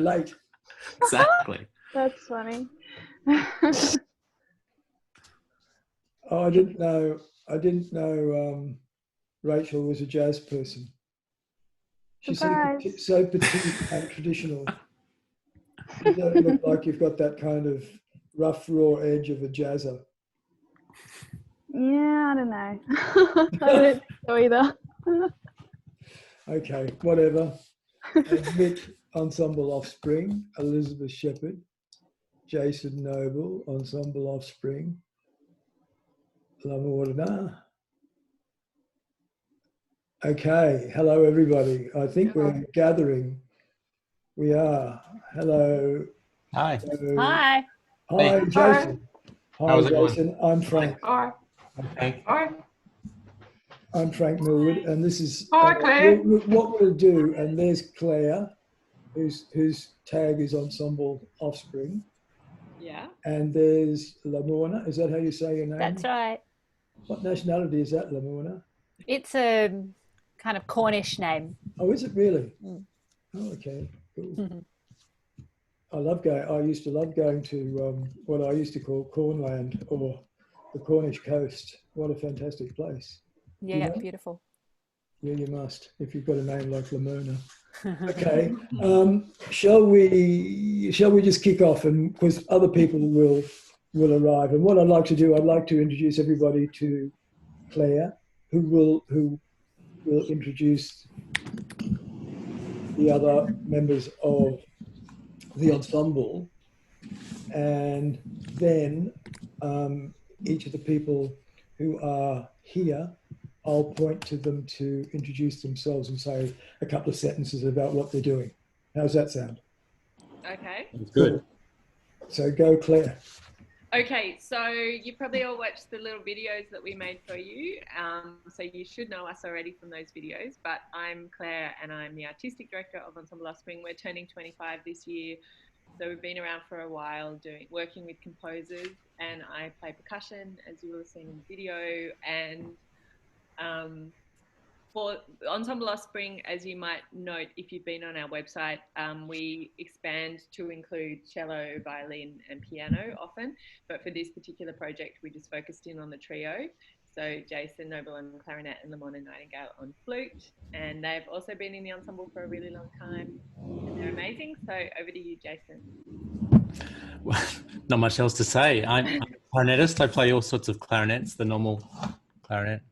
late. Exactly. That's funny. Oh, I didn't know Rachel was a jazz person. She's Surprise. so petite and traditional. You don't look like you've got that kind of rough, raw edge of a jazzer. Yeah, I don't know. I don't think so either. Okay, whatever. Admit Ensemble Offspring, Elizabeth Shepherd, Jason Noble, Ensemble Offspring, La Morna. Okay, hello everybody. I think we're gathering. We are. Hello. Hi. Hello. Hi. Hi, Hey. Jason. Hi, How's it going? Jason. I'm Frank. Hi. Hey. Hi. I'm Frank Millwood, and this is Hi, Claire. what we'll do. And there's Claire, whose tag is Ensemble Offspring. Yeah. And there's Lamorna. Is that how you say your name? That's right. What nationality is that, Lamorna? It's a kind of Cornish name. Oh, is it really? Mm. Oh, okay, cool. I used to love going to what I used to call Cornland, or the Cornish coast. What a fantastic place. Yeah, You know? beautiful. Yeah, you must, if you've got a name like Lamona. Okay, shall we just kick off, and because other people will arrive. And what I'd like to do, I'd like to introduce everybody to Claire, who will introduce the other members of the ensemble, and then each of the people who are here, I'll point to them to introduce themselves and say a couple of sentences about what they're doing. How's that sound? Okay. It's good. So go, Claire. Okay, so you probably all watched the little videos that we made for you. So you should know us already from those videos, but I'm Claire and I'm the Artistic Director of Ensemble Offspring. We're turning 25 this year. So we've been around for a while working with composers, and I play percussion, as you will have seen in the video. And for Ensemble Offspring, as you might note if you've been on our website, we expand to include cello, violin and piano often, but for this particular project we just focused in on the trio. So Jason Noble on clarinet and Lamona Nightingale on flute, and they've also been in the ensemble for a really long time and they're amazing. So over to you, Jason. Well, not much else to say. I'm a clarinetist. I play all sorts of clarinets, the normal clarinet.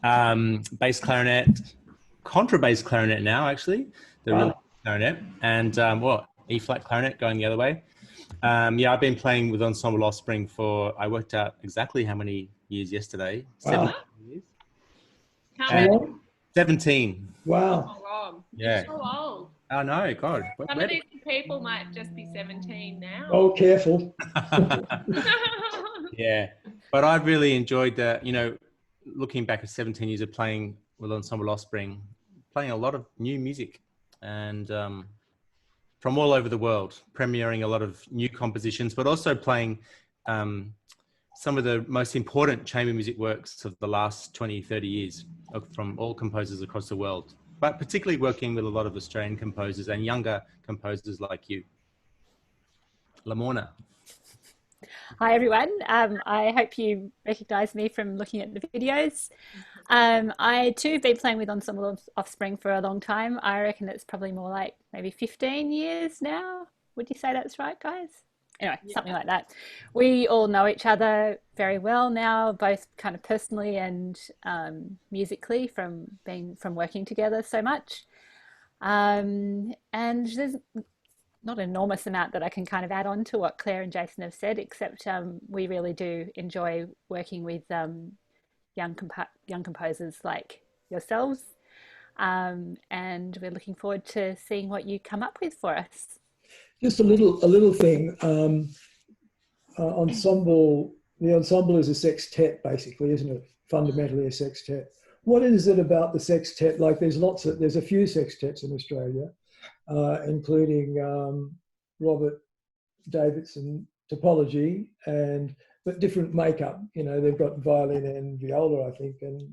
Bass clarinet, contrabass clarinet now, actually, the real clarinet, and E-flat clarinet going the other way. Yeah, I've been playing with Ensemble Offspring I worked out exactly how many years yesterday. Wow. 17 years. How many? 17. Wow. Oh, wow. Yeah. You're so old. Oh, no, God. Some of these people might just be 17 now. Oh, careful. Yeah, but I've really enjoyed that, looking back at 17 years of playing with Ensemble Offspring, playing a lot of new music and from all over the world, premiering a lot of new compositions, but also playing some of the most important chamber music works of the last 20, 30 years from all composers across the world, but particularly working with a lot of Australian composers and younger composers like you. Lamorna. Hi, everyone. I hope you recognise me from looking at the videos. I too have been playing with Ensemble Offspring for a long time. I reckon it's probably more like maybe 15 years now. Would you say that's right, guys? Anyway, something like that. We all know each other very well now, both kind of personally and musically from working together so much. And there's not an enormous amount that I can kind of add on to what Claire and Jason have said, except we really do enjoy working with young composers like yourselves, and we're looking forward to seeing what you come up with for us. Just a little thing. Ensemble. The ensemble is a sextet, basically, isn't it? Fundamentally a sextet. What is it about the sextet? Like, there's a few sextets in Australia, including Robert Davidson Topology, but different makeup. They've got violin and viola, I think, and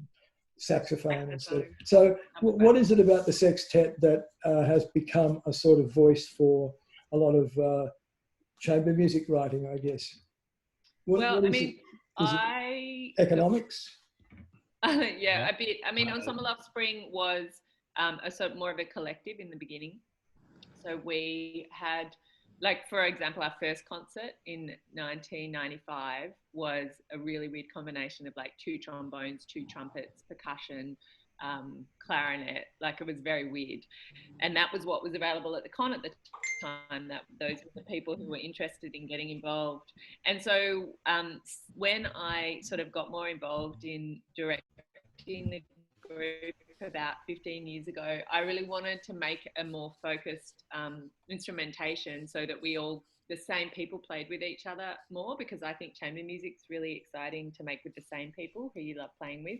saxophone instead. Saxophone. So what is it about the sextet that has become a sort of voice for a lot of chamber music writing, I guess? Well, what I is mean, it economics? Yeah, a bit. I mean, Ensemble Offspring was a sort of more of a collective in the beginning. So we had, like, for example, our first concert in 1995 was a really weird combination of like 2 trombones, 2 trumpets, percussion, clarinet. Like, it was very weird. And that was what was available at the con at the time. That those were the people who were interested in getting involved. And so when I sort of got more involved in directing the group about 15 years ago, I really wanted to make a more focused instrumentation so that the same people played with each other more, because I think chamber music's really exciting to make with the same people who you love playing with.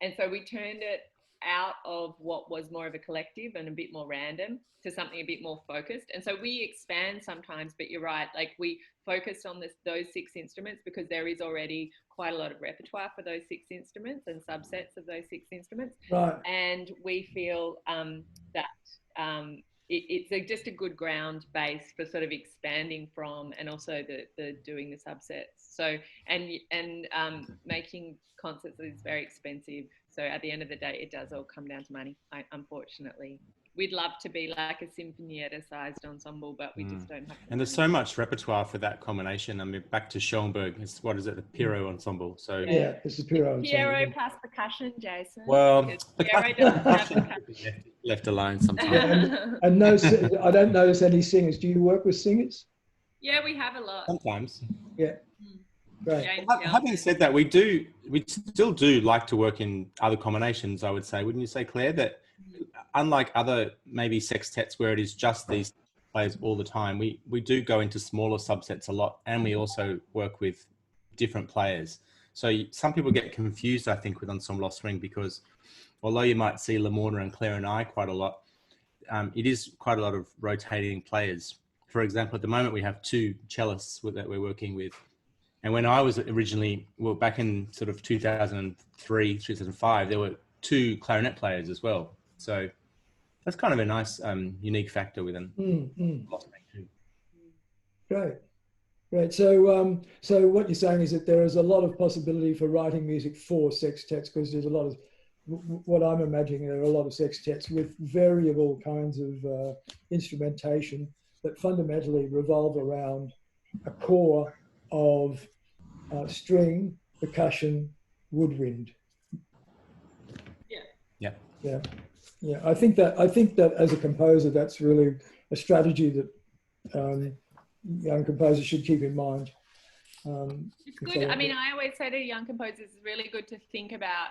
And so we turned it out of what was more of a collective and a bit more random to something a bit more focused. And so we expand sometimes, but you're right, like, we focused on those 6 instruments because there is already quite a lot of repertoire for those 6 instruments and subsets of those 6 instruments. Right. And we feel that it's just a good ground base for sort of expanding from, and also the doing the subsets. So and making concerts is very expensive. So at the end of the day, it does all come down to money. Unfortunately, we'd love to be like a sinfonietta-sized ensemble, but we just don't have. And there's so much repertoire for that combination. I mean, back to Schoenberg, what is it, the Pierrot ensemble? So yeah, it's the Pierrot ensemble. Pierrot plus percussion, Jason. Well, Pierrot doesn't have percussion. left alone sometimes. Yeah, and no, I don't notice any singers. Do you work with singers? Yeah, we have a lot. Sometimes. Yeah. Right. Having said that, we still do like to work in other combinations, I would say. Wouldn't you say, Claire, that unlike other maybe sextets where it is just these players all the time, we do go into smaller subsets a lot, and we also work with different players. So some people get confused, I think, with Ensemble Offspring, because although you might see Lamorna and Claire and I quite a lot, it is quite a lot of rotating players. For example, at the moment we have 2 cellists that we're working with. And when I was originally, well, back in sort of 2003, 2005, there were 2 clarinet players as well. So that's kind of a nice, unique factor within. Great. Great. So, so what you're saying is that there is a lot of possibility for writing music for sextets, because there's a lot of, what I'm imagining, there are a lot of sextets with variable kinds of instrumentation that fundamentally revolve around a core of string, percussion, woodwind. Yeah. I think that as a composer, that's really a strategy that young composers should keep in mind. It's good. I mean, I always say to young composers, it's really good to think about,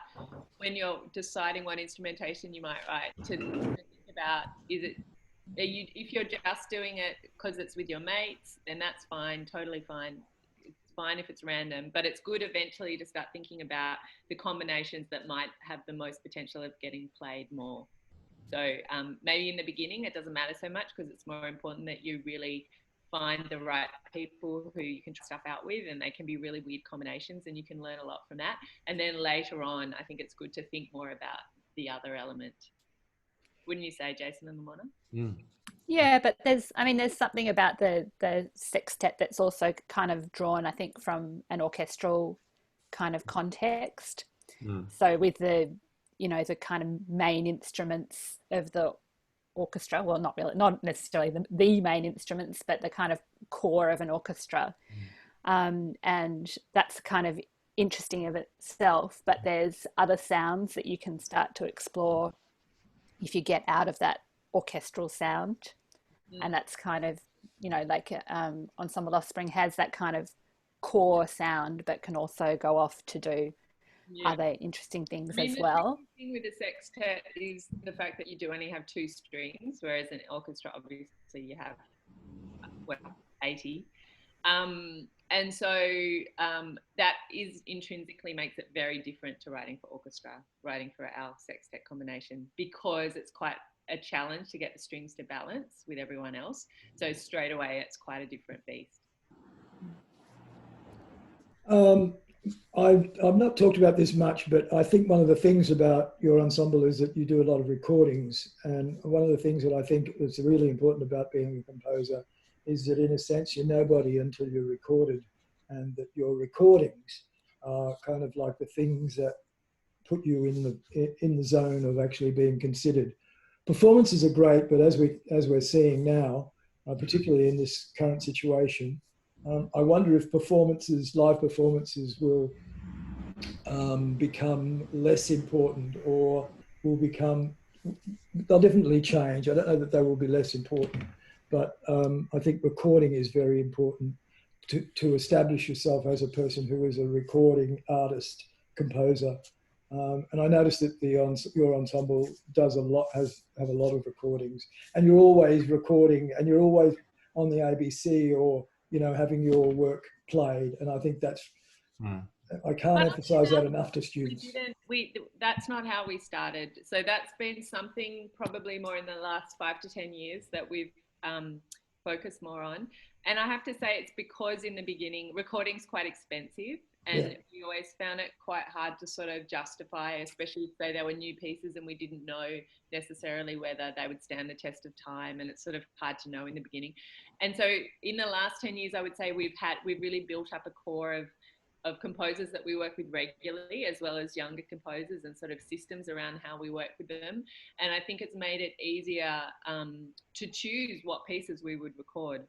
when you're deciding what instrumentation you might write, to think about, if you're just doing it because it's with your mates, then that's fine, totally fine. It's fine if it's random, but it's good eventually to start thinking about the combinations that might have the most potential of getting played more. So maybe in the beginning it doesn't matter so much, because it's more important that you really find the right people who you can try stuff out with, and they can be really weird combinations, and you can learn a lot from that. And then later on, I think it's good to think more about the other element. Wouldn't you say, Jason and Lamorna? Yeah, but there's something about the sextet that's also kind of drawn, I think, from an orchestral kind of context. So with the kind of main instruments of the orchestra, well, not necessarily the main instruments, but the kind of core of an orchestra, and that's kind of interesting of itself. But there's other sounds that you can start to explore if you get out of that orchestral sound, and that's kind of, like Ensemble Offspring has that kind of core sound, but can also go off to do other interesting things as well. The thing with the sextet is the fact that you do only have 2 strings, whereas in orchestra, obviously, you have 80. And so that is intrinsically makes it very different to writing for orchestra, writing for our sextet combination, because it's quite a challenge to get the strings to balance with everyone else. So straight away, it's quite a different beast. I've not talked about this much, but I think one of the things about your ensemble is that you do a lot of recordings. And one of the things that I think is really important about being a composer is that in a sense, you're nobody until you're recorded, and that your recordings are kind of like the things that put you in the zone of actually being considered. Performances are great, but as we're seeing now, particularly in this current situation, I wonder if live performances will become less important, or they'll definitely change. I don't know that they will be less important, but I think recording is very important to establish yourself as a person who is a recording artist, composer. And I noticed that your ensemble does have a lot of recordings, and you're always recording, and you're always on the ABC, or having your work played. And I think that's I can't emphasize that enough to students. That's not how we started. So that's been something probably more in the last 5 to 10 years that we've focused more on. And I have to say, it's because in the beginning, recording's quite expensive. And we always found it quite hard to sort of justify, especially if they were new pieces and we didn't know necessarily whether they would stand the test of time. And it's sort of hard to know in the beginning. And so in the last 10 years, I would say we've really built up a core of composers that we work with regularly, as well as younger composers, and sort of systems around how we work with them. And I think it's made it easier to choose what pieces we would record.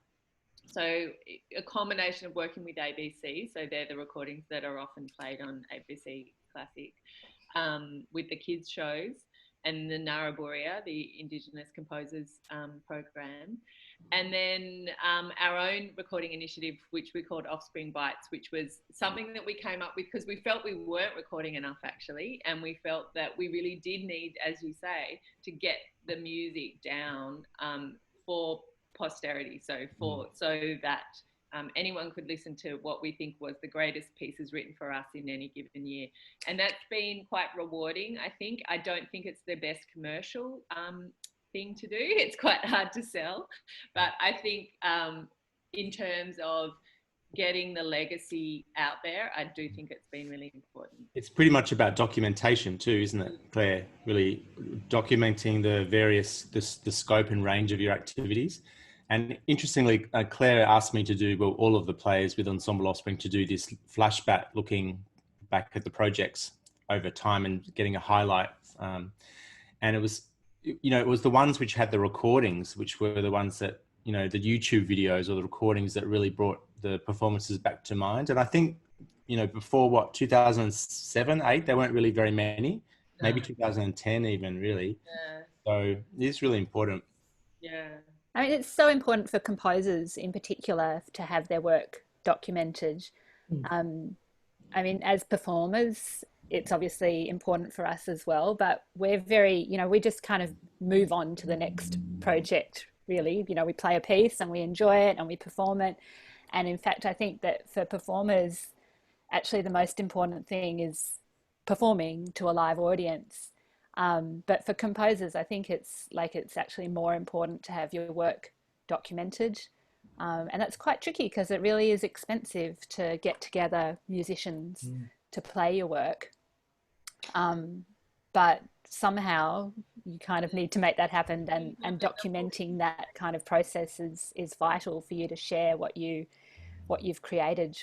So a combination of working with ABC, so they're the recordings that are often played on ABC Classic, with the kids shows, and the Naraburia, the Indigenous Composers program. And then our own recording initiative, which we called Offspring Bites, which was something that we came up with because we felt we weren't recording enough, actually. And we felt that we really did need, as you say, to get the music down for posterity. So that anyone could listen to what we think was the greatest pieces written for us in any given year. And that's been quite rewarding, I think. I don't think it's the best commercial thing to do. It's quite hard to sell. But I think in terms of getting the legacy out there, I do think it's been really important. It's pretty much about documentation too, isn't it, Claire? Really documenting the scope and range of your activities. And interestingly, Claire asked me to do, well, all of the players with Ensemble Offspring to do this flashback, looking back at the projects over time and getting a highlight. And it was, it was the ones which had the recordings, which were the ones that, the YouTube videos or the recordings that really brought the performances back to mind. And I think, before 2007, 8, there weren't really very many, maybe 2010 even, really. Yeah. So it is really important. Yeah. I mean, it's so important for composers in particular to have their work documented. I mean, as performers, it's obviously important for us as well, but we're very, we just kind of move on to the next project, really. We play a piece and we enjoy it and we perform it. And in fact, I think that for performers, actually the most important thing is performing to a live audience. But for composers, I think it's actually more important to have your work documented. And that's quite tricky because it really is expensive to get together musicians to play your work. But somehow you kind of need to make that happen, and documenting that kind of process is vital for you to share what you've created.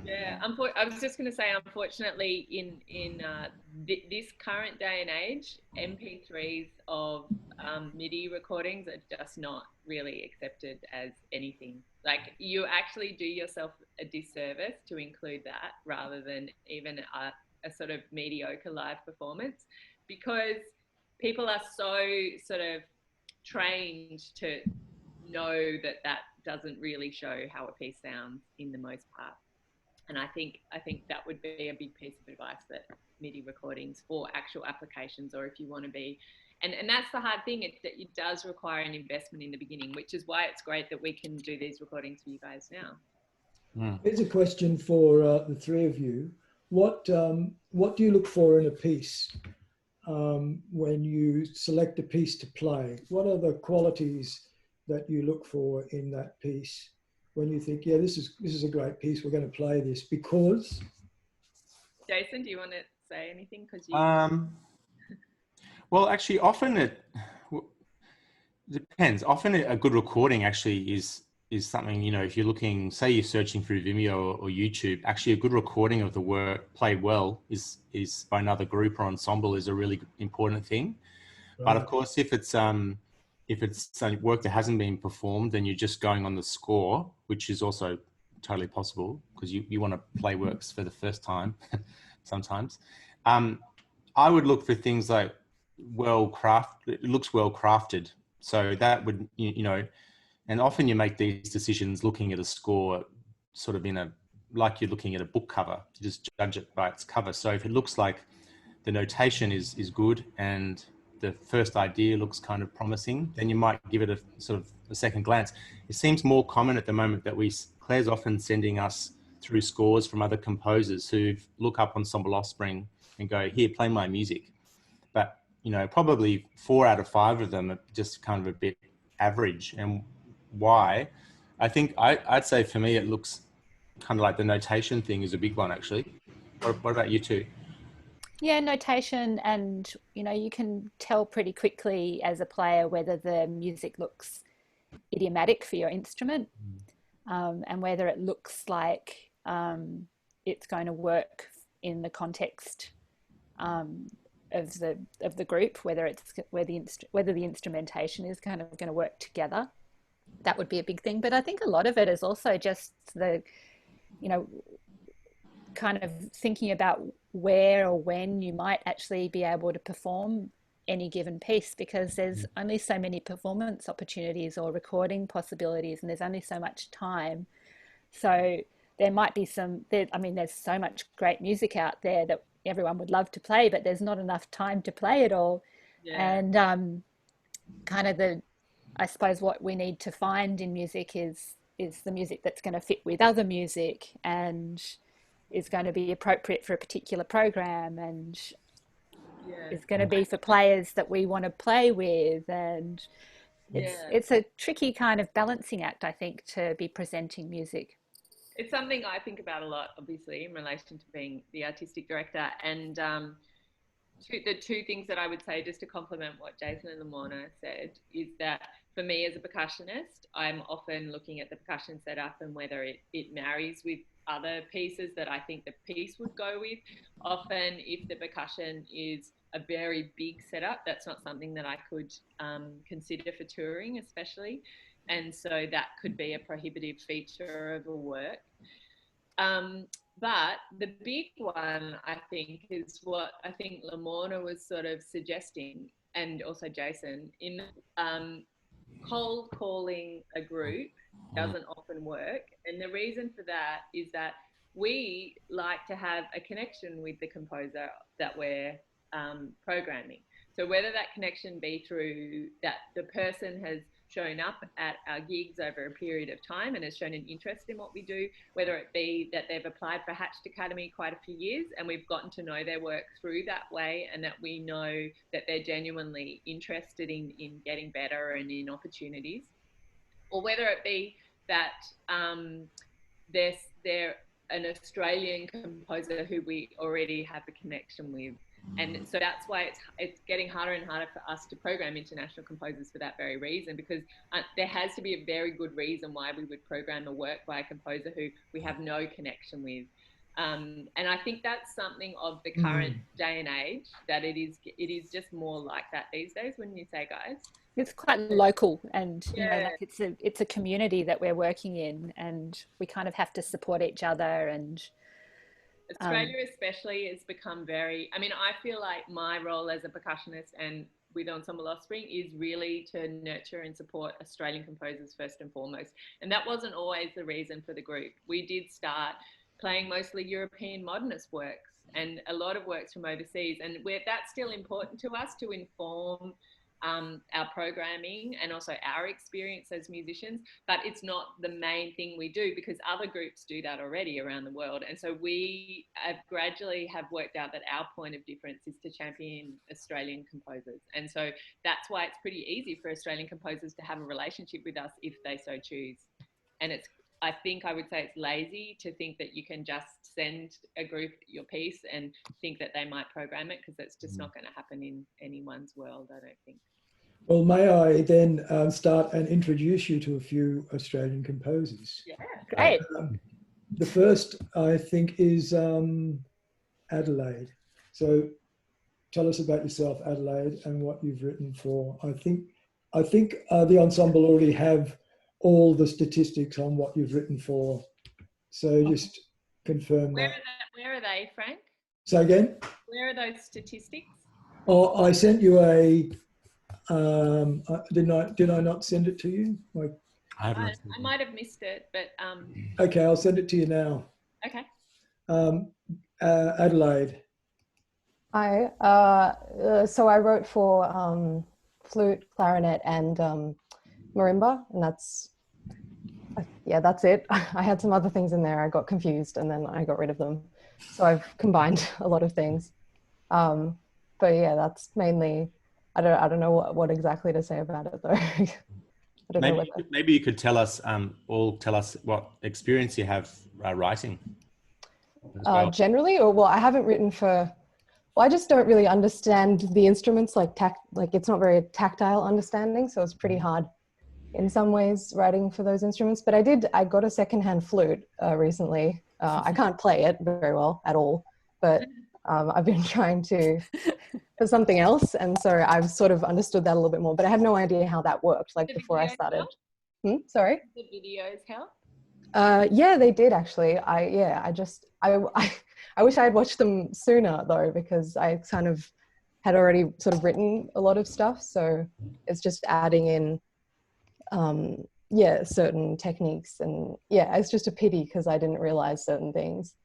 Yeah, I was just going to say, unfortunately, in this current day and age, MP3s of MIDI recordings are just not really accepted as anything. Like, you actually do yourself a disservice to include that rather than even a sort of mediocre live performance, because people are so sort of trained to know that doesn't really show how a piece sounds in the most part. And I think that would be a big piece of advice, that MIDI recordings for actual applications, or if you want to be, and that's the hard thing, it does require an investment in the beginning, which is why it's great that we can do these recordings for you guys now. Here's a question for the three of you. What do you look for in a piece when you select a piece to play? What are the qualities that you look for in that piece when you think, yeah, this is a great piece, we're going to play this because? Jason, do you want to say anything? Because you. Well, actually, often it depends. Often a good recording actually is something, you know, if you're looking, say you're searching through Vimeo or YouTube, actually a good recording of the work played well is by another group or ensemble is a really important thing. But of course, if it's work that hasn't been performed, then you're just going on the score, which is also totally possible because you want to play works for the first time sometimes. I would look for things like it looks well crafted. So that would, you know, and often you make these decisions looking at a score sort of like you're looking at a book cover. You just judge it by its cover. So if it looks like the notation is good and the first idea looks kind of promising, then you might give it a sort of a second glance. It seems more common at the moment that Claire's often sending us through scores from other composers who look up Ensemble Offspring and go, here, play my music. But, you know, probably 4 out of 5 of them are just kind of a bit average. And why? I think I'd say for me, it looks kind of like the notation thing is a big one, actually. What about you two? Yeah, notation, and you know, you can tell pretty quickly as a player whether the music looks idiomatic for your instrument, and whether it looks like it's going to work in the context of the group, whether the instrumentation is kind of going to work together. That would be a big thing. But I think a lot of it is also just the, you know, kind of thinking about where or when you might actually be able to perform any given piece, because there's only so many performance opportunities or recording possibilities, and there's only so much time. So there might be there's so much great music out there that everyone would love to play, but there's not enough time to play it all. Yeah. And kind of I suppose what we need to find in music is the music that's going to fit with other music and is going to be appropriate for a particular program and is going to be for players that we want to play with. And it's a tricky kind of balancing act, I think, to be presenting music. It's something I think about a lot, obviously, in relation to being the artistic director. And the two things that I would say, just to complement what Jason and Lamorna said, is that for me as a percussionist, I'm often looking at the percussion setup and whether it marries with other pieces that I think the piece would go with. Often if the percussion is a very big setup, that's not something that I could consider for touring especially. And so that could be a prohibitive feature of a work. But the big one, I think, is what I think Lamorna was sort of suggesting, and also Jason, in cold calling a group doesn't often work. And the reason for that is that we like to have a connection with the composer that we're programming. So whether that connection be through that the person has shown up at our gigs over a period of time and has shown an interest in what we do, whether it be that they've applied for Hatched Academy quite a few years and we've gotten to know their work through that way, and that we know that they're genuinely interested in getting better and in opportunities, or whether it be that they're an Australian composer who we already have a connection with. And so that's why it's getting harder and harder for us to program international composers for that very reason, because there has to be a very good reason why we would program a work by a composer who we have no connection with. And I think that's something of the current day and age, that it is just more like that these days, wouldn't you say, guys? It's quite local, and you know, like it's a community that we're working in, and we kind of have to support each other. And Australia especially has become very, I mean, I feel like my role as a percussionist and with Ensemble Offspring is really to nurture and support Australian composers first and foremost. And that wasn't always the reason for the group. We did start playing mostly European modernist works and a lot of works from overseas. And that's still important to us to inform our programming and also our experience as musicians, but it's not the main thing we do, because other groups do that already around the world. And so we gradually have worked out that our point of difference is to champion Australian composers. And so that's why it's pretty easy for Australian composers to have a relationship with us if they so choose. And it's I think I would say it's lazy to think that you can just send a group your piece and think that they might program it, because that's just not going to happen in anyone's world, I don't think. Well, may I then start and introduce you to a few Australian composers? Yeah. Great. The first, I think, is Adelaide. So tell us about yourself, Adelaide, and what you've written for. I think the ensemble already have all the statistics on what you've written for. So just confirm that. Where are they, Frank? So again? Where are those statistics? Oh, I sent you a. Did I not send it to you? Like, I might have missed it, but okay, I'll send it to you now. okay. Adelaide. Hi. So I wrote for flute, clarinet, and marimba, and that's it. I had some other things in there. I got confused, and then I got rid of them. So I've combined a lot of things. But yeah, that's mainly. I don't know what exactly to say about it though. Maybe you could tell us what experience you have writing. As well. Generally, or well, I haven't written for. Well, I just don't really understand the instruments like it's not very tactile understanding, so it's pretty hard in some ways writing for those instruments. But I got a secondhand flute recently. I can't play it very well at all, but I've been trying to for something else, and so I've sort of understood that a little bit more. But I had no idea how that worked. Like before I started. Sorry. The videos help? Yeah, they did actually. I wish I had watched them sooner though, because I kind of had already sort of written a lot of stuff. So it's just adding in, certain techniques, and yeah, it's just a pity because I didn't realize certain things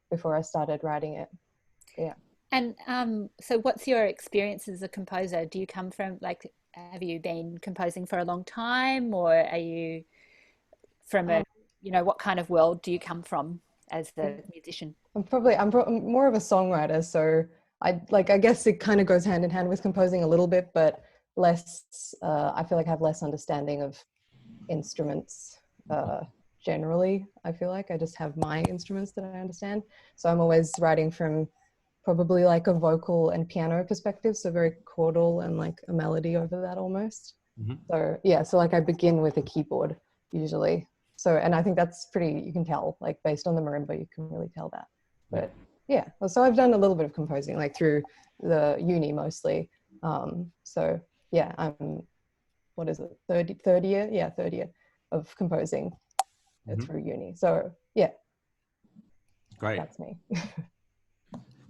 before I started writing it. Yeah. And so what's your experience as a composer? Do you come from, like, have you been composing for a long time, or are you from what kind of world do you come from as a musician? I'm more of a songwriter, so I guess it kind of goes hand in hand with composing a little bit, but less. I feel like I have less understanding of instruments generally. I feel like I just have my instruments that I understand, so I'm always writing from probably like a vocal and piano perspective, so very chordal and like a melody over that almost. Mm-hmm. So yeah, so like I begin with a keyboard usually. So, and I think that's pretty, you can tell, like based on the marimba, you can really tell that. But yeah, so I've done a little bit of composing, like through the uni mostly. So yeah, I'm, what is it, third year? Yeah, third year of composing through uni. So yeah. Great. That's me.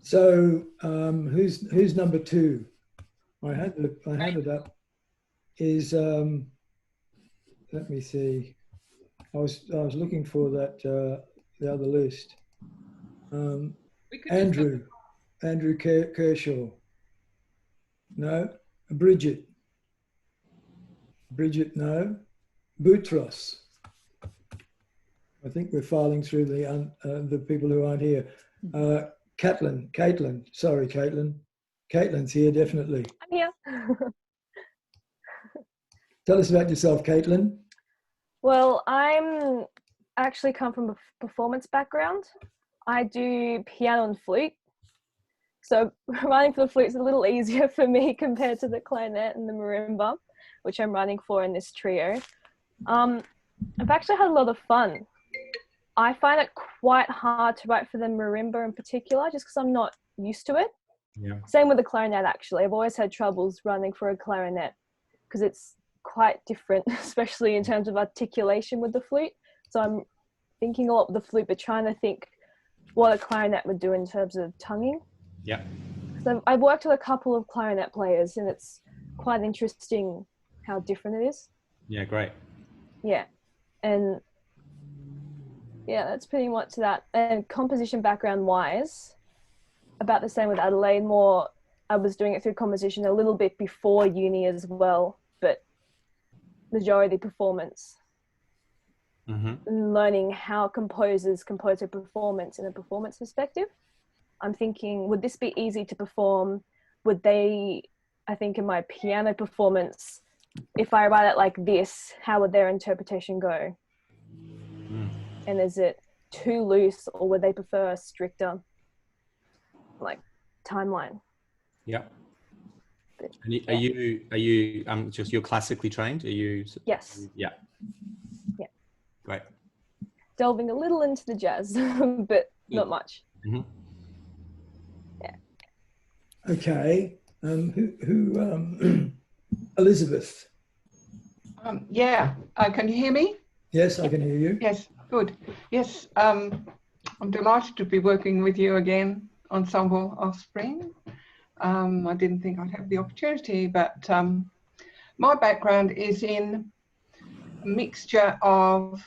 So who's number two? I had it up. Is let me see. I was looking for that the other list. Andrew Kershaw. No. Bridget, no. Boutros. I think we're filing through the people who aren't here. Caitlin. Sorry, Caitlin. Caitlin's here, definitely. I'm here. Tell us about yourself, Caitlin. Well, I'm actually come from a performance background. I do piano and flute. So writing for the flute is a little easier for me compared to the clarinet and the marimba, which I'm writing for in this trio. I've actually had a lot of fun. I find it quite hard to write for the marimba in particular, just because I'm not used to it. Yeah. Same with the clarinet, actually. I've always had troubles running for a clarinet because it's quite different, especially in terms of articulation with the flute. So I'm thinking a lot with the flute, but trying to think what a clarinet would do in terms of tonguing. Yeah. So I've worked with a couple of clarinet players, and it's quite interesting how different it is. Yeah, great. Yeah. And yeah, that's pretty much that. And composition background wise, about the same with Adelaide. More, I was doing it through composition a little bit before uni as well, but majority performance. Learning how composers compose a performance in a performance perspective. I'm thinking, would this be easy to perform? Would they, I think in my piano performance, if I write it like this, how would their interpretation go? And is it too loose, or would they prefer a stricter like timeline? Yeah. And are you just you're classically trained? Are you? Yes. Yeah. Yeah. Great. Delving a little into the jazz, but not much. Mm-hmm. Yeah. Okay. Elizabeth. Yeah. Can you hear me? Yes, I can hear you. Yes. Good. Yes. I'm delighted to be working with you again, Ensemble Offspring. I didn't think I'd have the opportunity, but my background is in a mixture of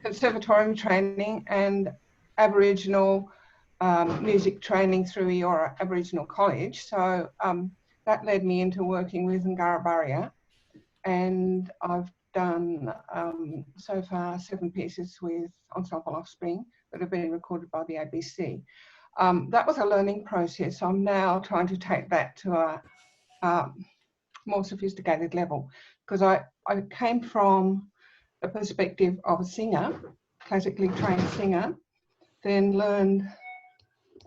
conservatorium training and Aboriginal music training through your Aboriginal college. So that led me into working with Ngarabaria, and I've done so far 7 pieces with Ensemble Offspring that have been recorded by the ABC. That was a learning process. I'm now trying to take that to a more sophisticated level, because I came from the perspective of a singer, classically trained singer, then learned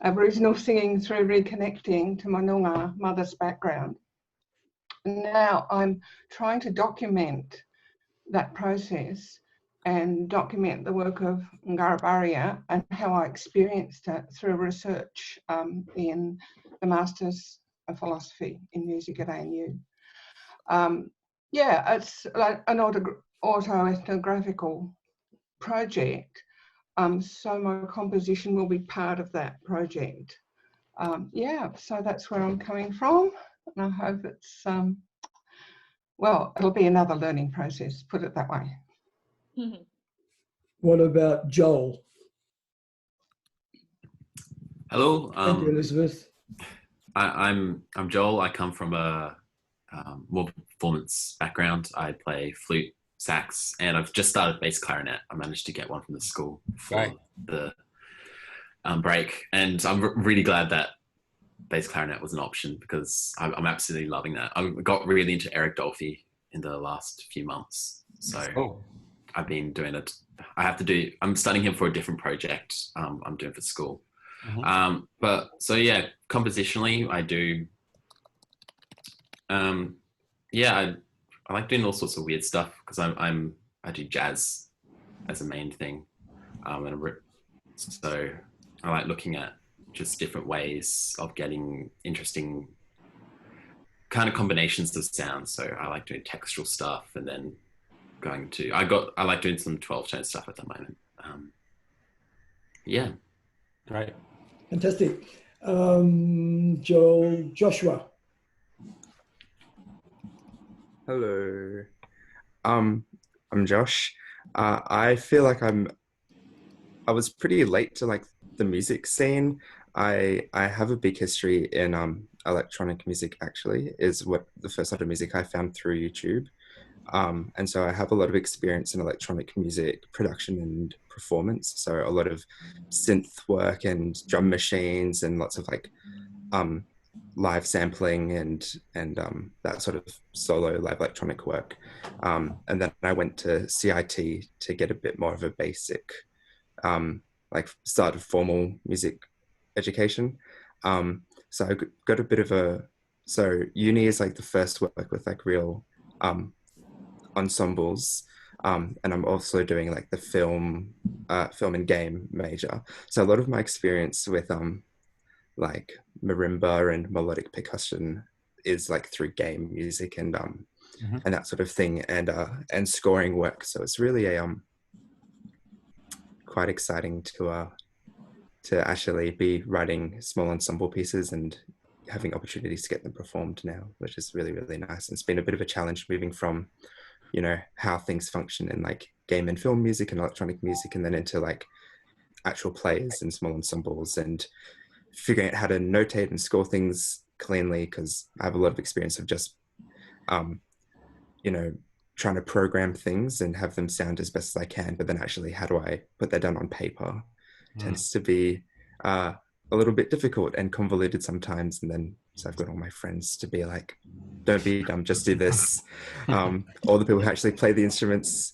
Aboriginal singing through reconnecting to my Noongar mother's background. Now I'm trying to document that process and document the work of Ngarabaria and how I experienced it through research in the Masters of Philosophy in Music at ANU. Yeah, it's like an autoethnographical project, so my composition will be part of that project. Yeah, so that's where I'm coming from, and I hope it's, well, it'll be another learning process, put it that way. What about Joel? Hello. Thank you, Elizabeth. I'm Joel. I come from a more performance background. I play flute, sax, and I've just started bass clarinet. I managed to get one from the school for the break, and I'm really glad that bass clarinet was an option, because I'm absolutely loving that. I got really into Eric Dolphy in the last few months, so I've been doing it. I'm studying him for a different project I'm doing for school. But so yeah, compositionally I do I like doing all sorts of weird stuff, because I do jazz as a main thing, so I like looking at just different ways of getting interesting kind of combinations of sounds. So I like doing textural stuff, and then I like doing some 12-tone stuff at the moment. Yeah. Great. Fantastic. Joshua. Hello. I'm Josh. I feel like I was pretty late to like the music scene. I have a big history in electronic music. Actually, is what the first sort of music I found through YouTube. And so I have a lot of experience in electronic music production and performance. So a lot of synth work and drum machines and lots of like live sampling and that sort of solo live electronic work. And then I went to CIT to get a bit more of a basic like start of formal music education. So I got a bit of so uni is like the first work with like real ensembles, and I'm also doing like the film and game major. So a lot of my experience with like marimba and melodic percussion is like through game music and and that sort of thing, and scoring work. So it's really a quite exciting to actually be writing small ensemble pieces and having opportunities to get them performed now, which is really, really nice. And it's been a bit of a challenge moving from, you know, how things function in like game and film music and electronic music, and then into like actual plays and small ensembles, and figuring out how to notate and score things cleanly, because I have a lot of experience of just, you know, trying to program things and have them sound as best as I can, but then actually how do I put that down on paper tends to be a little bit difficult and convoluted sometimes. And then so I've got all my friends to be like, don't be dumb, just do this. All the people who actually play the instruments,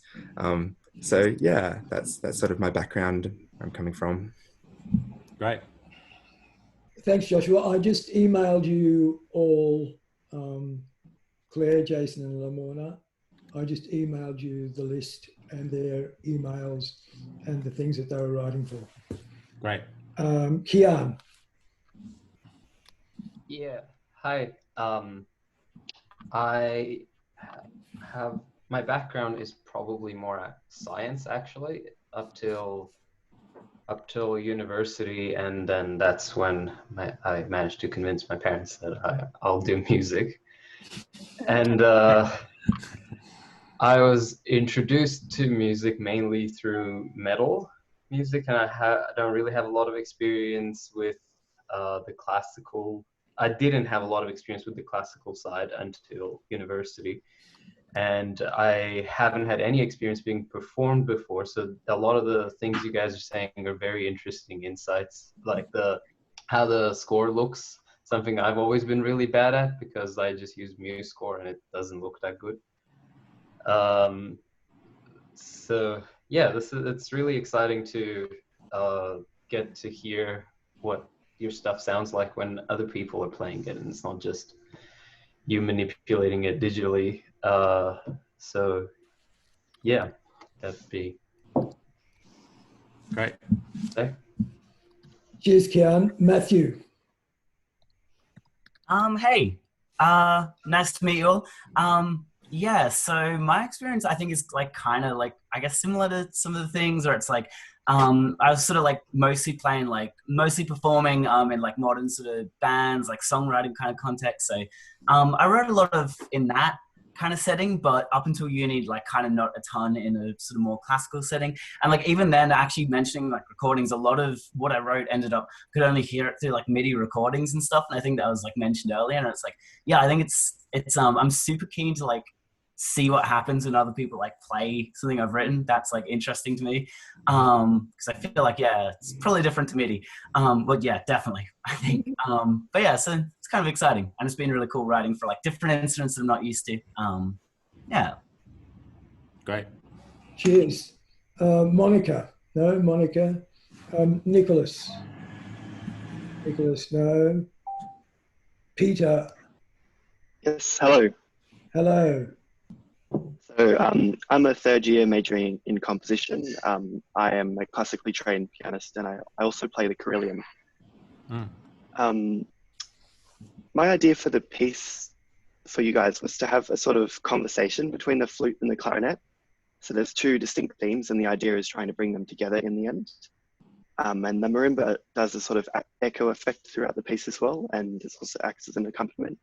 So yeah, that's sort of my background, where I'm coming from. Great. Thanks, Joshua. I just emailed you all, Claire, Jason, and Lamorna. I just emailed you the list and their emails and the things that they were writing for. Great. Kian. Yeah. Hi. I have my background is probably more science actually up till university, and then that's when I managed to convince my parents that I'll do music. And I was introduced to music mainly through metal music, and I don't really have a lot of experience with the classical. I didn't have a lot of experience with the classical side until university, and I haven't had any experience being performed before. So a lot of the things you guys are saying are very interesting insights, like how the score looks, something I've always been really bad at because I just use MuseScore and it doesn't look that good. So yeah, it's really exciting to get to hear what your stuff sounds like when other people are playing it, and it's not just you manipulating it digitally. So yeah, that'd be great. Okay. Cheers, Kian. Matthew. Hey, nice to meet you all. Yeah, so my experience, I think, is like kind of like, I guess, similar to some of the things, or it's like, I was sort of like mostly performing in like modern sort of bands, like songwriting kind of context. So I wrote a lot of in that kind of setting, but up until uni, like kind of not a ton in a sort of more classical setting. And like even then, actually mentioning like recordings, a lot of what I wrote ended up could only hear it through like MIDI recordings and stuff. And I think that was like mentioned earlier. And it's like, yeah, I think it's I'm super keen to like see what happens when other people like play something I've written. That's like interesting to me, because I feel like, yeah, it's probably different to MIDI, but yeah, definitely I think, but yeah, so it's kind of exciting, and it's been really cool writing for like different instruments that I'm not used to. Yeah, great. Cheers. Monica. No, Monica. Nicholas. Nicholas, no. Peter. Yes, hello. Hello. So I'm a third year majoring in composition. I am a classically trained pianist, and I also play the carillon. My idea for the piece for you guys was to have a sort of conversation between the flute and the clarinet. So there's two distinct themes, and the idea is trying to bring them together in the end. And the marimba does a sort of echo effect throughout the piece as well, and it also acts as an accompaniment.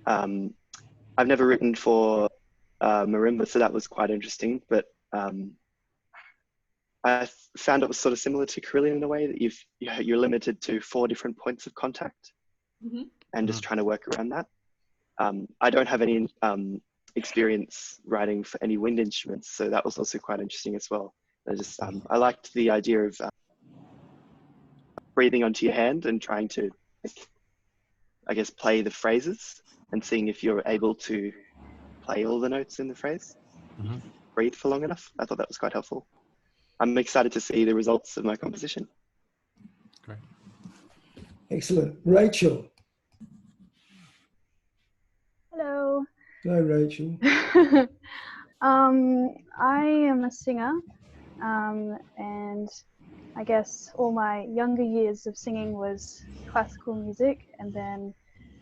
I've never written for marimba, so that was quite interesting, but I found it was sort of similar to carillon in a way that you're limited to 4 different points of contact, and just trying to work around that. I don't have any experience writing for any wind instruments, so that was also quite interesting as well. I liked the idea of breathing onto your hand and trying to, I guess, play the phrases and seeing if you're able to play all the notes in the phrase, breathe for long enough. I thought that was quite helpful. I'm excited to see the results of my composition. Great. Excellent. Rachel. Hello. Hello, Rachel. I am a singer, and I guess all my younger years of singing was classical music, and then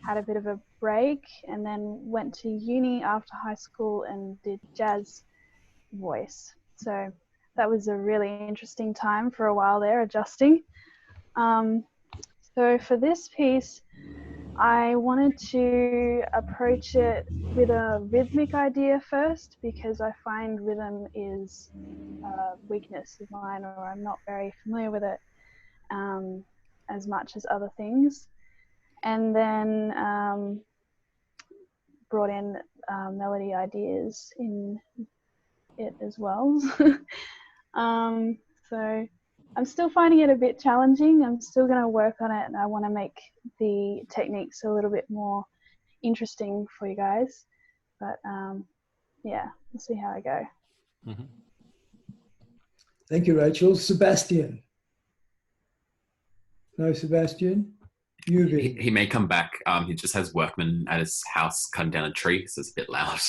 had a bit of a break, and then went to uni after high school and did jazz voice. So that was a really interesting time for a while there, adjusting. So for this piece, I wanted to approach it with a rhythmic idea first, because I find rhythm is a weakness of mine, or I'm not very familiar with it as much as other things. And then brought in melody ideas in it as well. So I'm still finding it a bit challenging. I'm still going to work on it, and I want to make the techniques a little bit more interesting for you guys. But yeah, we'll see how I go. Mhm. Thank you, Rachel. Sebastian. No, Sebastian? Yuvin. He may come back. He just has workmen at his house cutting down a tree, so it's a bit loud.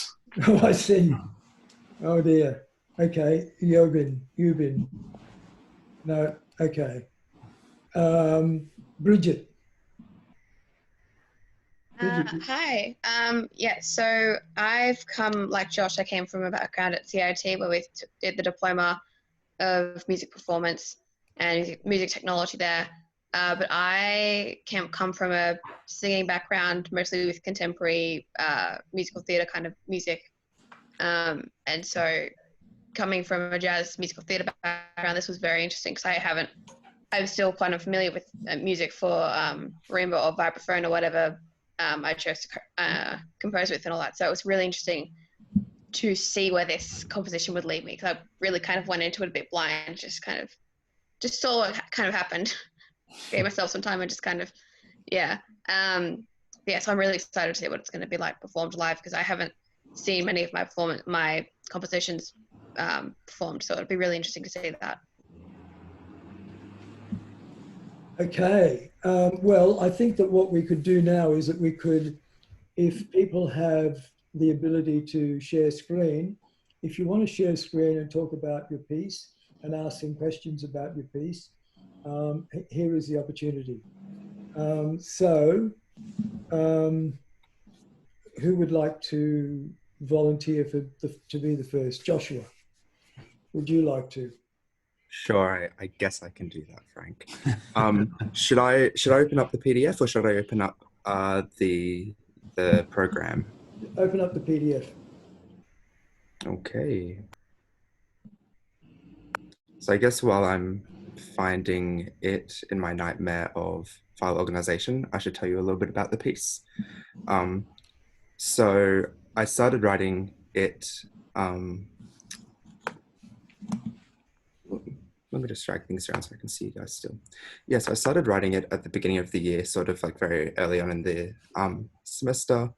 Oh, I see. Oh, dear. Okay. Yubin. No, okay. Bridget. Hi. Yeah, so I've come, like Josh, I came from a background at CIT where we did the diploma of music performance and music technology there. But I come from a singing background, mostly with contemporary musical theatre kind of music. And so coming from a jazz musical theatre background, this was very interesting because I'm still kind of familiar with music for marimba or vibraphone or whatever I chose to compose with and all that. So it was really interesting to see where this composition would lead me because I really kind of went into it a bit blind, just saw what kind of happened, gave myself some time and just kind of, yeah. So I'm really excited to see what it's going to be like performed live because I haven't seen many of my compositions performed, so it'd be really interesting to see that. Okay. Well, I think that what we could do now is that we could, if people have the ability to share screen, if you want to share screen and talk about your piece and ask some questions about your piece, here is the opportunity. Who would like to volunteer to be the first? Joshua, would you like to? Sure, I guess I can do that, Frank. Should I open up the PDF or should I open up the program? Open up the PDF. Okay. So I guess while I'm finding it in my nightmare of file organization, I should tell you a little bit about the piece. So I started writing it. Let me just drag things around so I can see you guys still. Yeah, so I started writing it at the beginning of the year, sort of like very early on in the semester,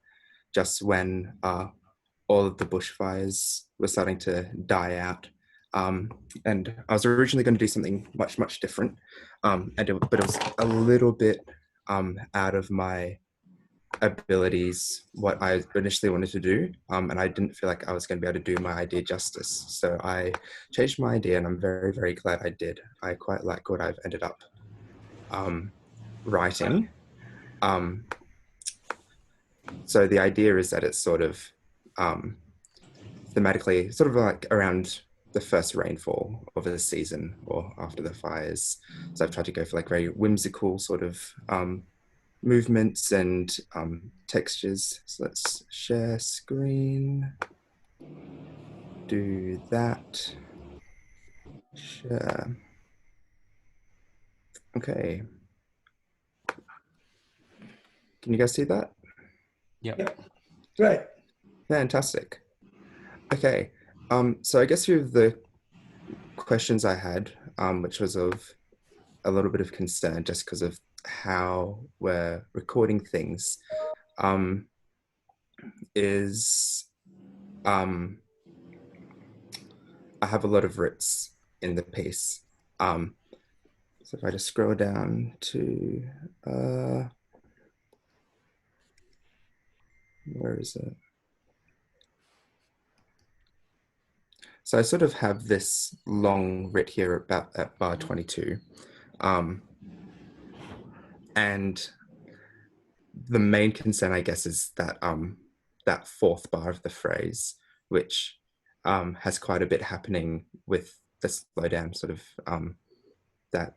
just when all of the bushfires were starting to die out. And I was originally going to do something much different, but it was a little bit out of my abilities, what I initially wanted to do, and I didn't feel like I was going to be able to do my idea justice. So I changed my idea, and I'm very glad I did. I quite like what I've ended up writing. So the idea is that it's sort of thematically sort of like around the first rainfall of the season or after the fires. So I've tried to go for like very whimsical sort of movements and textures. So let's share screen. Do that. Share. Okay. Can you guys see that? Yep. Great. Fantastic. Okay. So I guess through the questions I had, which was of a little bit of concern just because of how we're recording things, I have a lot of writs in the piece. So if I just scroll down to, where is it? So I sort of have this long writ here about at bar 22. And the main concern, I guess, is that that fourth bar of the phrase, which has quite a bit happening with the slowdown, sort of that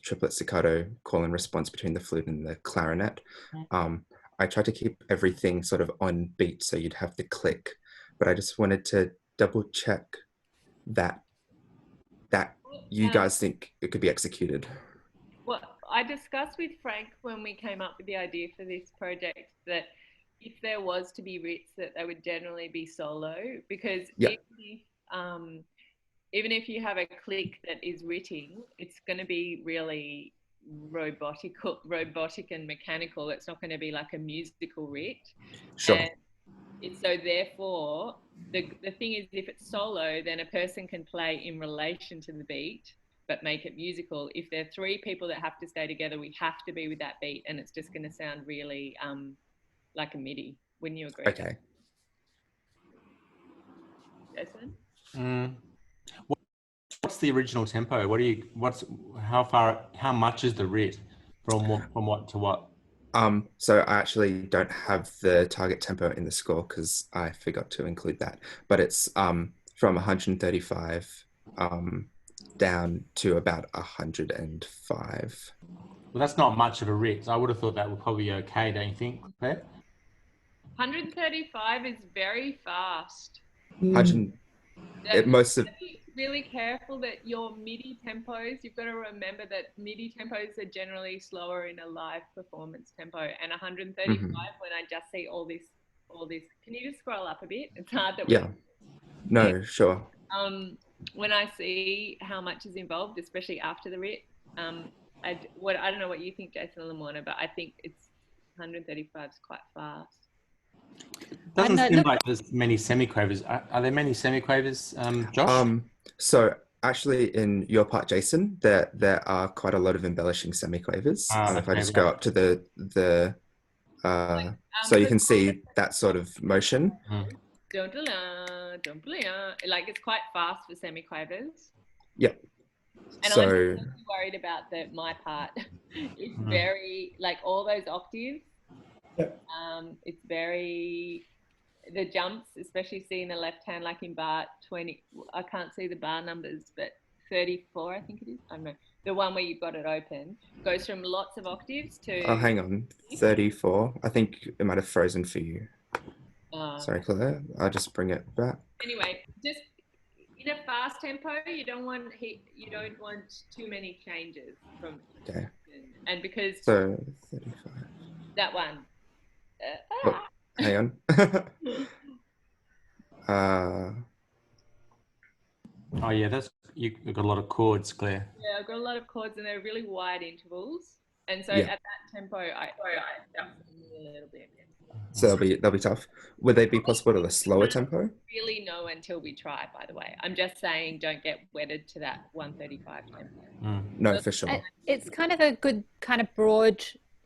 triplet staccato call and response between the flute and the clarinet. I try to keep everything sort of on beat, so you'd have the click, but I just wanted to double check that you guys think it could be executed. Well, I discussed with Frank when we came up with the idea for this project that if there was to be writs, that they would generally be solo, because even if you have a click that is writting, it's going to be really robotic and mechanical. It's not going to be like a musical writ. Sure. And so therefore, the thing is, if it's solo, then a person can play in relation to the beat, but make it musical. If there are three people that have to stay together, we have to be with that beat, and it's just going to sound really like a MIDI. Wouldn't you agree? Okay. Jason? What's the original tempo? How much is the writ from what to what? So I actually don't have the target tempo in the score because I forgot to include that. But it's from 135 down to about 105. Well, that's not much of a writ. I would have thought that would probably be okay, don't you think, Claire? 135 is very fast. 100. Be really careful that your MIDI tempos, you've got to remember that MIDI tempos are generally slower in a live performance tempo, and 135 when I just see all this, can you just scroll up a bit? It's hard that No, sure. When I see how much is involved, especially after the writ, I don't know what you think, Jason or Lamorna, but I think it's 135 is quite fast. Doesn't seem like there's many semiquavers. Are there many semiquavers, Josh? So actually, in your part, Jason, there are quite a lot of embellishing semiquavers. If I just go up to the so you can see that sort of motion. Like it's quite fast for semiquavers. Yep. And so, I'm really worried about my part. It's very, like all those octaves. Yep. It's very, the jumps, especially seeing the left hand, like in bar 20, I can't see the bar numbers, but 34, I think it is. I don't know. The one where you've got it open goes from lots of octaves to... Oh, hang on. 34. I think it might have frozen for you. Sorry, Claire. I'll just bring it back. Anyway, just in a fast tempo, you don't want too many changes from... Okay. And because... So, 35. That one. Hang on. Oh yeah, you've got a lot of chords, Claire. Yeah, I've got a lot of chords and they're really wide intervals, and so at that tempo, I a little bit. So they'll be tough. Would they be possible to a slower tempo? Really know until we try. By the way, I'm just saying, don't get wedded to that 135 tempo. No, for sure. It's kind of a good kind of broad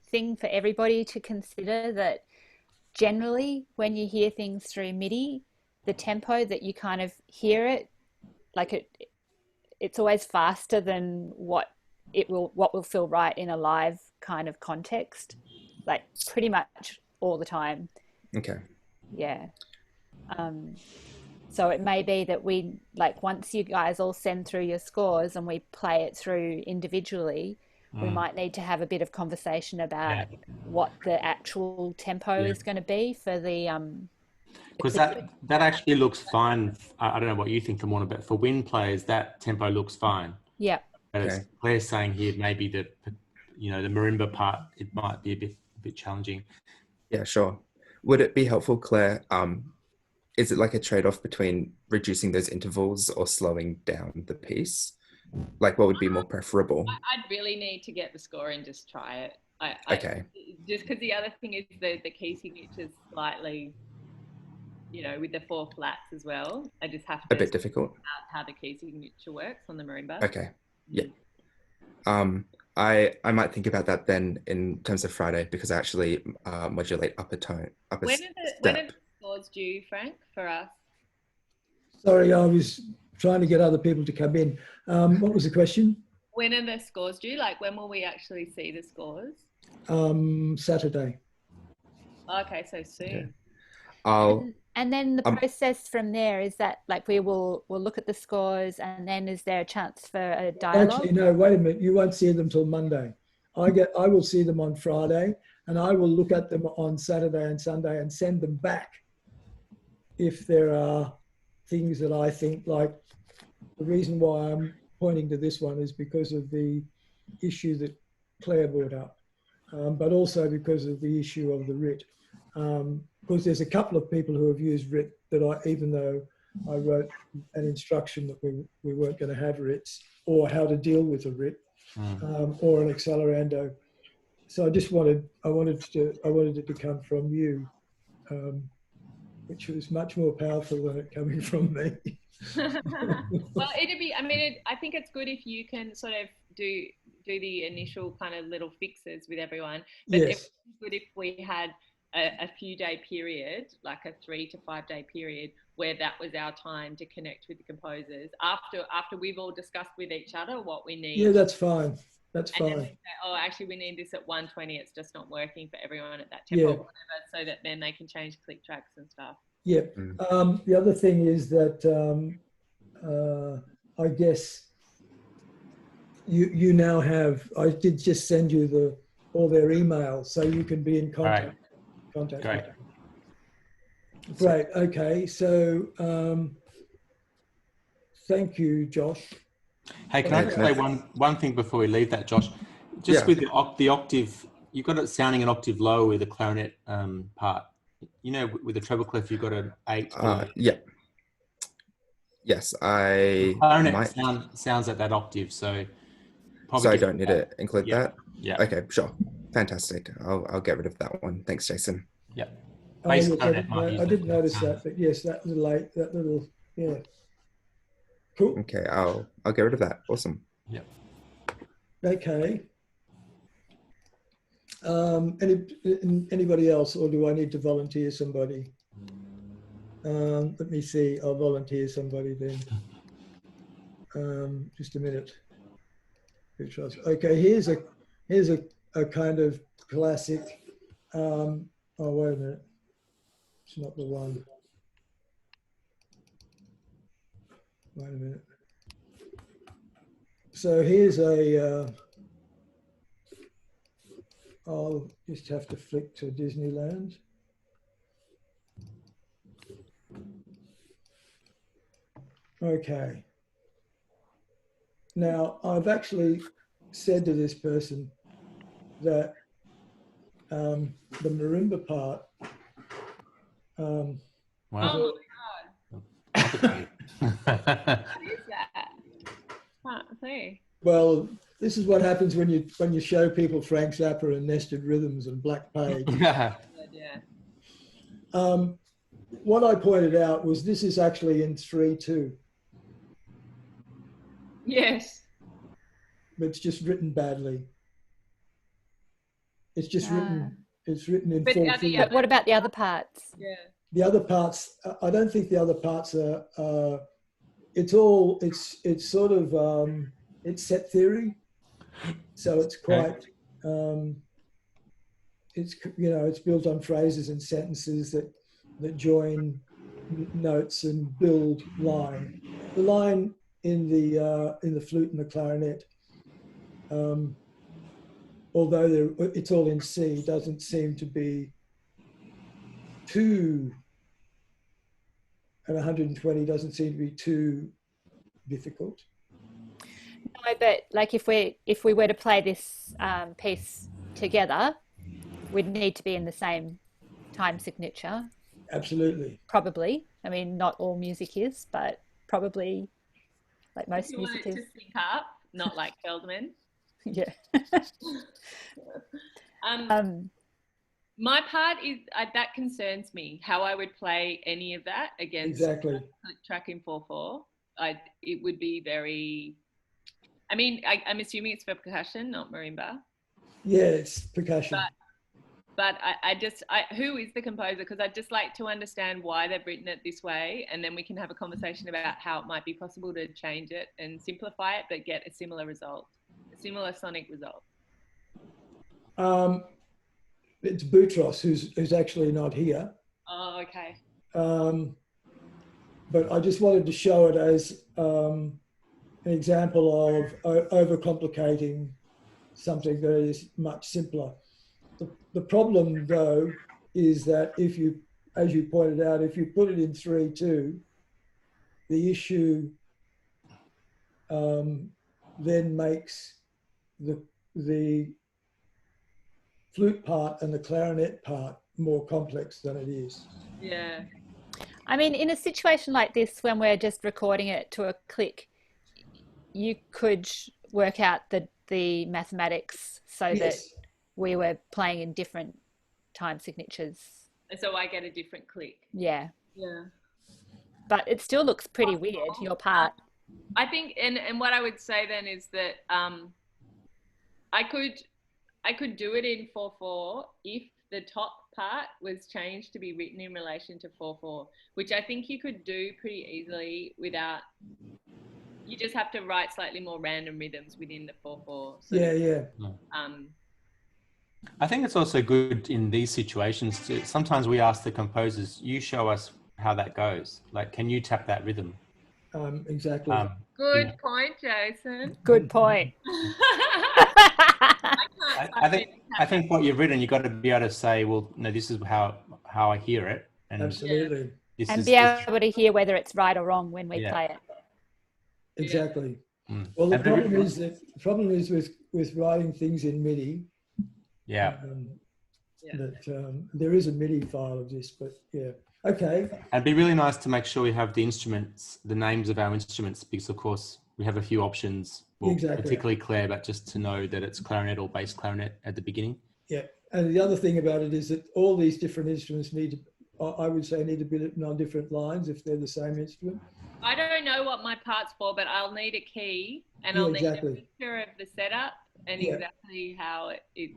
thing for everybody to consider, that generally when you hear things through MIDI, the tempo that you kind of hear it, like it's always faster than what will feel right in a live kind of context, like pretty much all the time. Okay. Yeah. So it may be that we, like, once you guys all send through your scores and we play it through individually, we might need to have a bit of conversation about what the actual tempo is going to be for the because that actually looks fine. I don't know what you think, Lamorna, but for wind players, that tempo looks fine. Yeah. But as Claire's saying here, maybe the marimba part, it might be a bit challenging. Yeah, sure. Would it be helpful, Claire? Is it like a trade-off between reducing those intervals or slowing down the piece? Like, what would be more preferable? I'd really need to get the score and just try it. Okay. Just because the other thing is the key signature is slightly, with the 4 flats as well. I just have to... A bit difficult. Out how the key signature works on the marimba. Okay. Yeah. I might think about that then in terms of Friday, because I actually modulate upper tone. When are the scores due, Frank, for us? Sorry, I was trying to get other people to come in. What was the question? When are the scores due? Like, when will we actually see the scores? Saturday. Okay, so soon. And then the process from there is that, like, we'll look at the scores, and then is there a chance for a dialogue? Actually, no, wait a minute. You won't see them till Monday. I will see them on Friday, and I will look at them on Saturday and Sunday and send them back if there are things that I think, like, the reason why I'm pointing to this one is because of the issue that Claire brought up, but also because of the issue of the writ. Because there's a couple of people who have used writ that even though I wrote an instruction that we weren't going to have writs, or how to deal with a writ, or an accelerando. So I wanted it to come from you, which was much more powerful than it coming from me. Well, it'd be, I mean, I think it's good if you can sort of do the initial kind of little fixes with everyone. But Yes. it would be good if we had a few day period, like a 3 to 5 day period, where that was our time to connect with the composers after we've all discussed with each other what we need. Yeah, that's fine. That's and then fine. we say, oh, actually, we need this at 120. It's just not working for everyone at that tempo, Yeah. or whatever, so that then they can change click tracks and stuff. Yeah. The other thing is that I guess you now have. I did just send you all their emails, so you can be in contact. Contact. Great. Great. Okay. So thank you, Josh. Hey, can I just say one thing before we leave that, Josh? Just with the octave, you've got it sounding an octave lower with the clarinet part. You know, with the treble clef, you've got an 8. Yeah. Yes, I clarinet might. sounds at that octave, so probably. So I don't need to include that? Yeah. Okay, sure. Fantastic. I'll get rid of that one. Thanks, Jason. Yeah. Yes, I didn't notice that, but yes, that little, yeah. Cool. Okay, I'll get rid of that. Awesome. Yeah. Okay. Anybody else, or do I need to volunteer somebody? Let me see. I'll volunteer somebody then. Just a minute. Okay, here's a kind of classic. Oh, wait a minute. It's not the one. Wait a minute. So here's I'll just have to flick to Disneyland. Okay. Now, I've actually said to this person that the marimba part. Wow. Oh my God. What is that? Can't see. Well, this is what happens when you show people Frank Zappa and Nested Rhythms and Black Page. Yeah. What I pointed out was this is actually in 3/2. Yes. But it's just written badly. It's just written. It's written in 4/2. But what about the other parts? Yeah. The other parts, I don't think the other parts are. It's sort of it's set theory, so it's quite. It's built on phrases and sentences that join notes and build line. The line in the flute and the clarinet, although it's all in C, doesn't seem to be too. And 120 doesn't seem to be too difficult. No, but like if we were to play this piece together, we'd need to be in the same time signature. Absolutely. Probably. I mean, not all music is, but probably like most You music want is. it to sync up, not like Feldman. Yeah. My part is that concerns me. How I would play any of that against exactly track in 4/4. It would be very. I mean, I'm assuming it's for percussion, not marimba. Yeah, it's percussion. But who is the composer? Because I'd just like to understand why they've written it this way, and then we can have a conversation about how it might be possible to change it and simplify it, but get a similar result, a similar sonic result. It's Boutros, who's actually not here. Oh, okay. But I just wanted to show it as an example of overcomplicating something that is much simpler. The problem, though, is that if you, as you pointed out, if you put it in 3/2, the issue then makes the flute part and the clarinet part more complex than it is. Yeah. I mean, in a situation like this, when we're just recording it to a click, you could work out the mathematics so that we were playing in different time signatures. And so I get a different click. Yeah. Yeah. But it still looks pretty weird, your part. I think, and what I would say then is that I could do it in 4/4 if the top part was changed to be written in relation to 4/4, which I think you could do pretty easily without. You just have to write slightly more random rhythms within the 4/4. Yeah. I think it's also good in these situations to, sometimes we ask the composers, you show us how that goes. Like, can you tap that rhythm? Exactly. Good point, Jason. Good point. I think what you've written, you've got to be able to say, well, no, this is how I hear it. And absolutely. And be able to hear whether it's right or wrong when we play it. Exactly. Well, the problem is with writing things in MIDI. Yeah. That there is a MIDI file of this, but yeah. Okay. It'd be really nice to make sure we have the instruments, the names of our instruments, because of course we have a few options, well, particularly Claire, but just to know that it's clarinet or bass clarinet at the beginning. Yeah. And the other thing about it is that all these different instruments need to, I would say, need to be written on different lines if they're the same instrument. I don't know what my part's for, but I'll need a key and I'll need a picture of the setup and exactly how it is.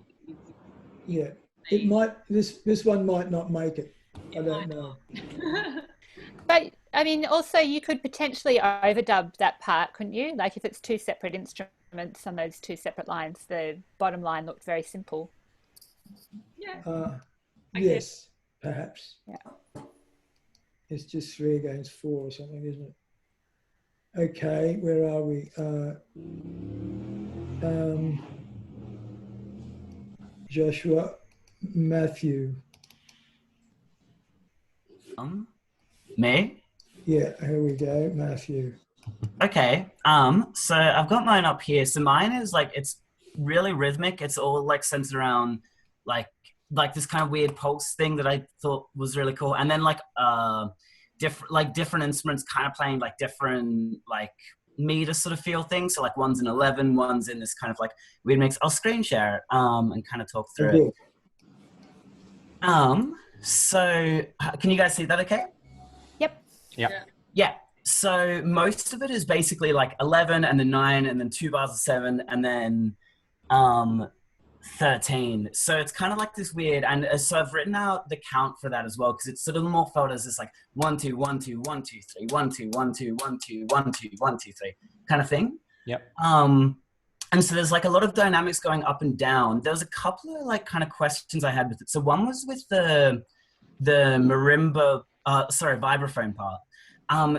Yeah. It might, this one might not make it. I don't know. But I mean, also you could potentially overdub that part, couldn't you? Like if it's two separate instruments on those two separate lines, the bottom line looked very simple. Yeah. Yes, perhaps. Yeah. It's just 3 against 4 or something, isn't it? Okay, where are we? Joshua, Matthew. Me? Yeah, here we go, Matthew. Okay. So I've got mine up here. So mine is like, it's really rhythmic. It's all like centered around like this kind of weird pulse thing that I thought was really cool. And then like different instruments kind of playing like different like meter sort of feel things. So like one's in 11, one's in this kind of like weird mix. I'll screen share it and kind of talk through it. So can you guys see that okay? Yep. Yeah. So most of it is basically like 11 and then 9 and then 2 bars of 7 and then 13. So it's kind of like this weird, and so I've written out the count for that as well because it's sort of more felt as this like 1 2 1 2 1 2 3 1 2 1 2 1 2 1 2 1 2 3 kind of thing. Yep. And so there's like a lot of dynamics going up and down. There was a couple of like kind of questions I had with it. So one was with the marimba, vibraphone part.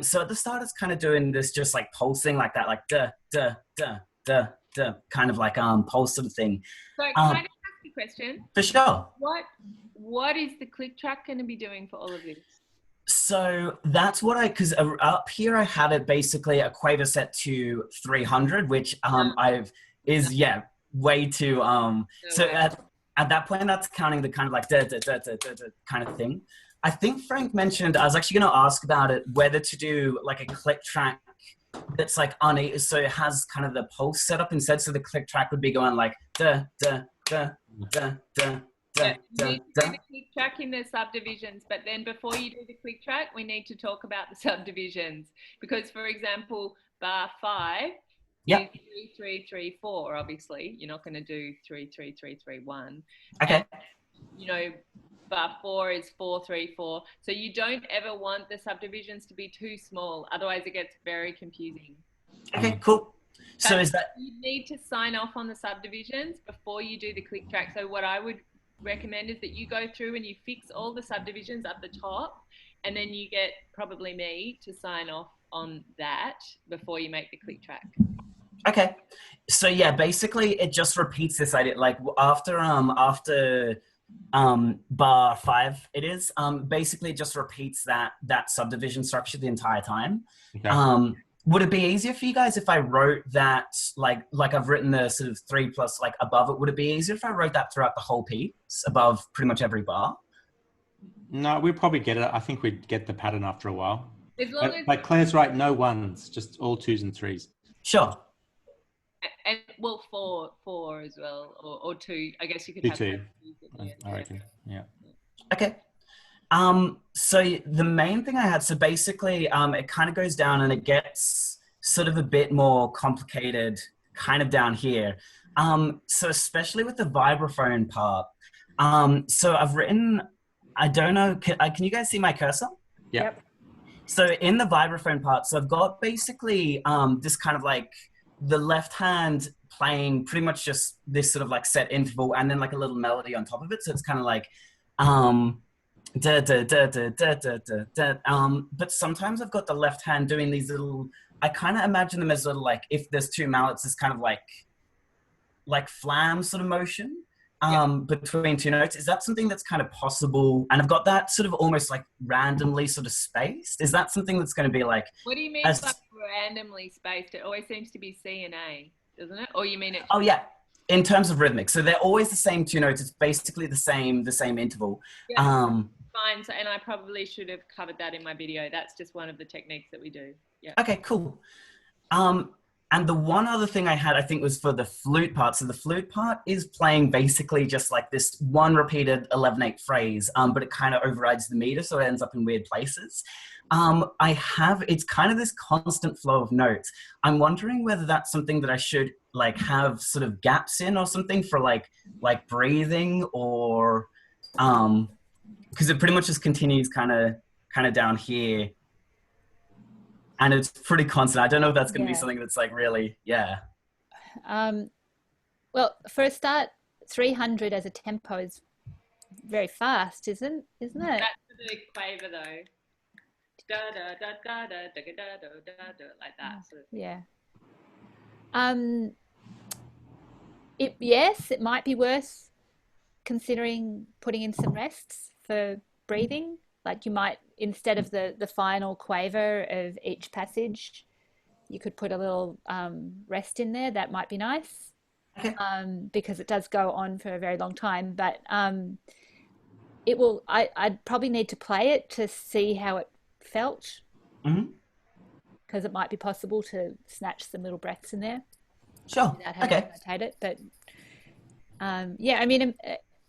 So at the start, it's kind of doing this just like pulsing like that, like da da da da da, kind of like pulse sort of thing. So can I just ask you a question? For sure. What is the click track going to be doing for all of this? So that's what because up here I had it basically a quaver set to 300, which way too so at that point that's counting the kind of like da da da da da, da kind of thing. I think Frank mentioned, I was actually going to ask about it, whether to do like a click track that's like so it has kind of the pulse set up instead. So the click track would be going like da da da da da. You need to do the click track in the subdivisions, but then before you do the click track, we need to talk about the subdivisions because, for example, bar 5 is 3 3 3 4. Obviously, you're not going to do 3 3 3 3 1. Okay. And, bar 4 is 4 3 4. So you don't ever want the subdivisions to be too small, otherwise it gets very confusing. Okay, cool. But so is that you need to sign off on the subdivisions before you do the click track. So what I would recommend is that you go through and you fix all the subdivisions at the top, and then you get probably me to sign off on that before you make the click track. Okay. So yeah, basically it just repeats this idea like after bar 5 it is basically it just repeats that subdivision structure the entire time. Okay. Would it be easier for you guys if I wrote that like I've written the sort of 3 plus like above it? Would it be easier if I wrote that throughout the whole piece above pretty much every bar? No, we'd probably get it. I think we'd get the pattern after a while. As long as like Claire's right, no ones, just all 2s and 3s. Sure. And well, 4 as well, or 2. I guess you could have 2. I reckon. Yeah. Okay. So the main thing I had, so basically, it kind of goes down and it gets sort of a bit more complicated kind of down here. So especially with the vibraphone part. So I've written, I don't know, can you guys see my cursor? Yep. So in the vibraphone part, so I've got basically this kind of like the left hand playing pretty much just this sort of like set interval and then like a little melody on top of it. So it's kind of like, da, da, da, da, da, da, da, da. But sometimes I've got the left hand doing these little, I kind of imagine them as little like, if there's two mallets, it's kind of like flam sort of motion between two notes. Is that something that's kind of possible? And I've got that sort of almost like randomly sort of spaced. Is that something that's going to be like... What do you mean by randomly spaced? It always seems to be C and A, doesn't it? Or you mean it... Oh yeah, in terms of rhythmic. So they're always the same two notes. It's basically the same interval. Yeah, fine. So, and I probably should have covered that in my video. That's just one of the techniques that we do. Yeah. Okay, cool. And the one other thing I had, I think, was for the flute part. So the flute part is playing basically just like this one repeated 11/8 phrase, but it kind of overrides the meter, so it ends up in weird places. It's kind of this constant flow of notes. I'm wondering whether that's something that I should like have sort of gaps in or something for like breathing, or because it pretty much just continues kind of down here. And it's pretty constant. I don't know if that's going to be something that's like really, Well, for a start, 300 as a tempo is very fast, isn't it? That's the quaver though. Da da da da da da da da da da, like that. Sort of. Yeah. Yes, it might be worth considering putting in some rests for breathing. Like you might, instead of the final quaver of each passage, you could put a little rest in there. That might be nice, because it does go on for a very long time. But it will. I'd probably need to play it to see how it felt, because it might be possible to snatch some little breaths in there. Sure. Without having to notate it, but yeah, I mean.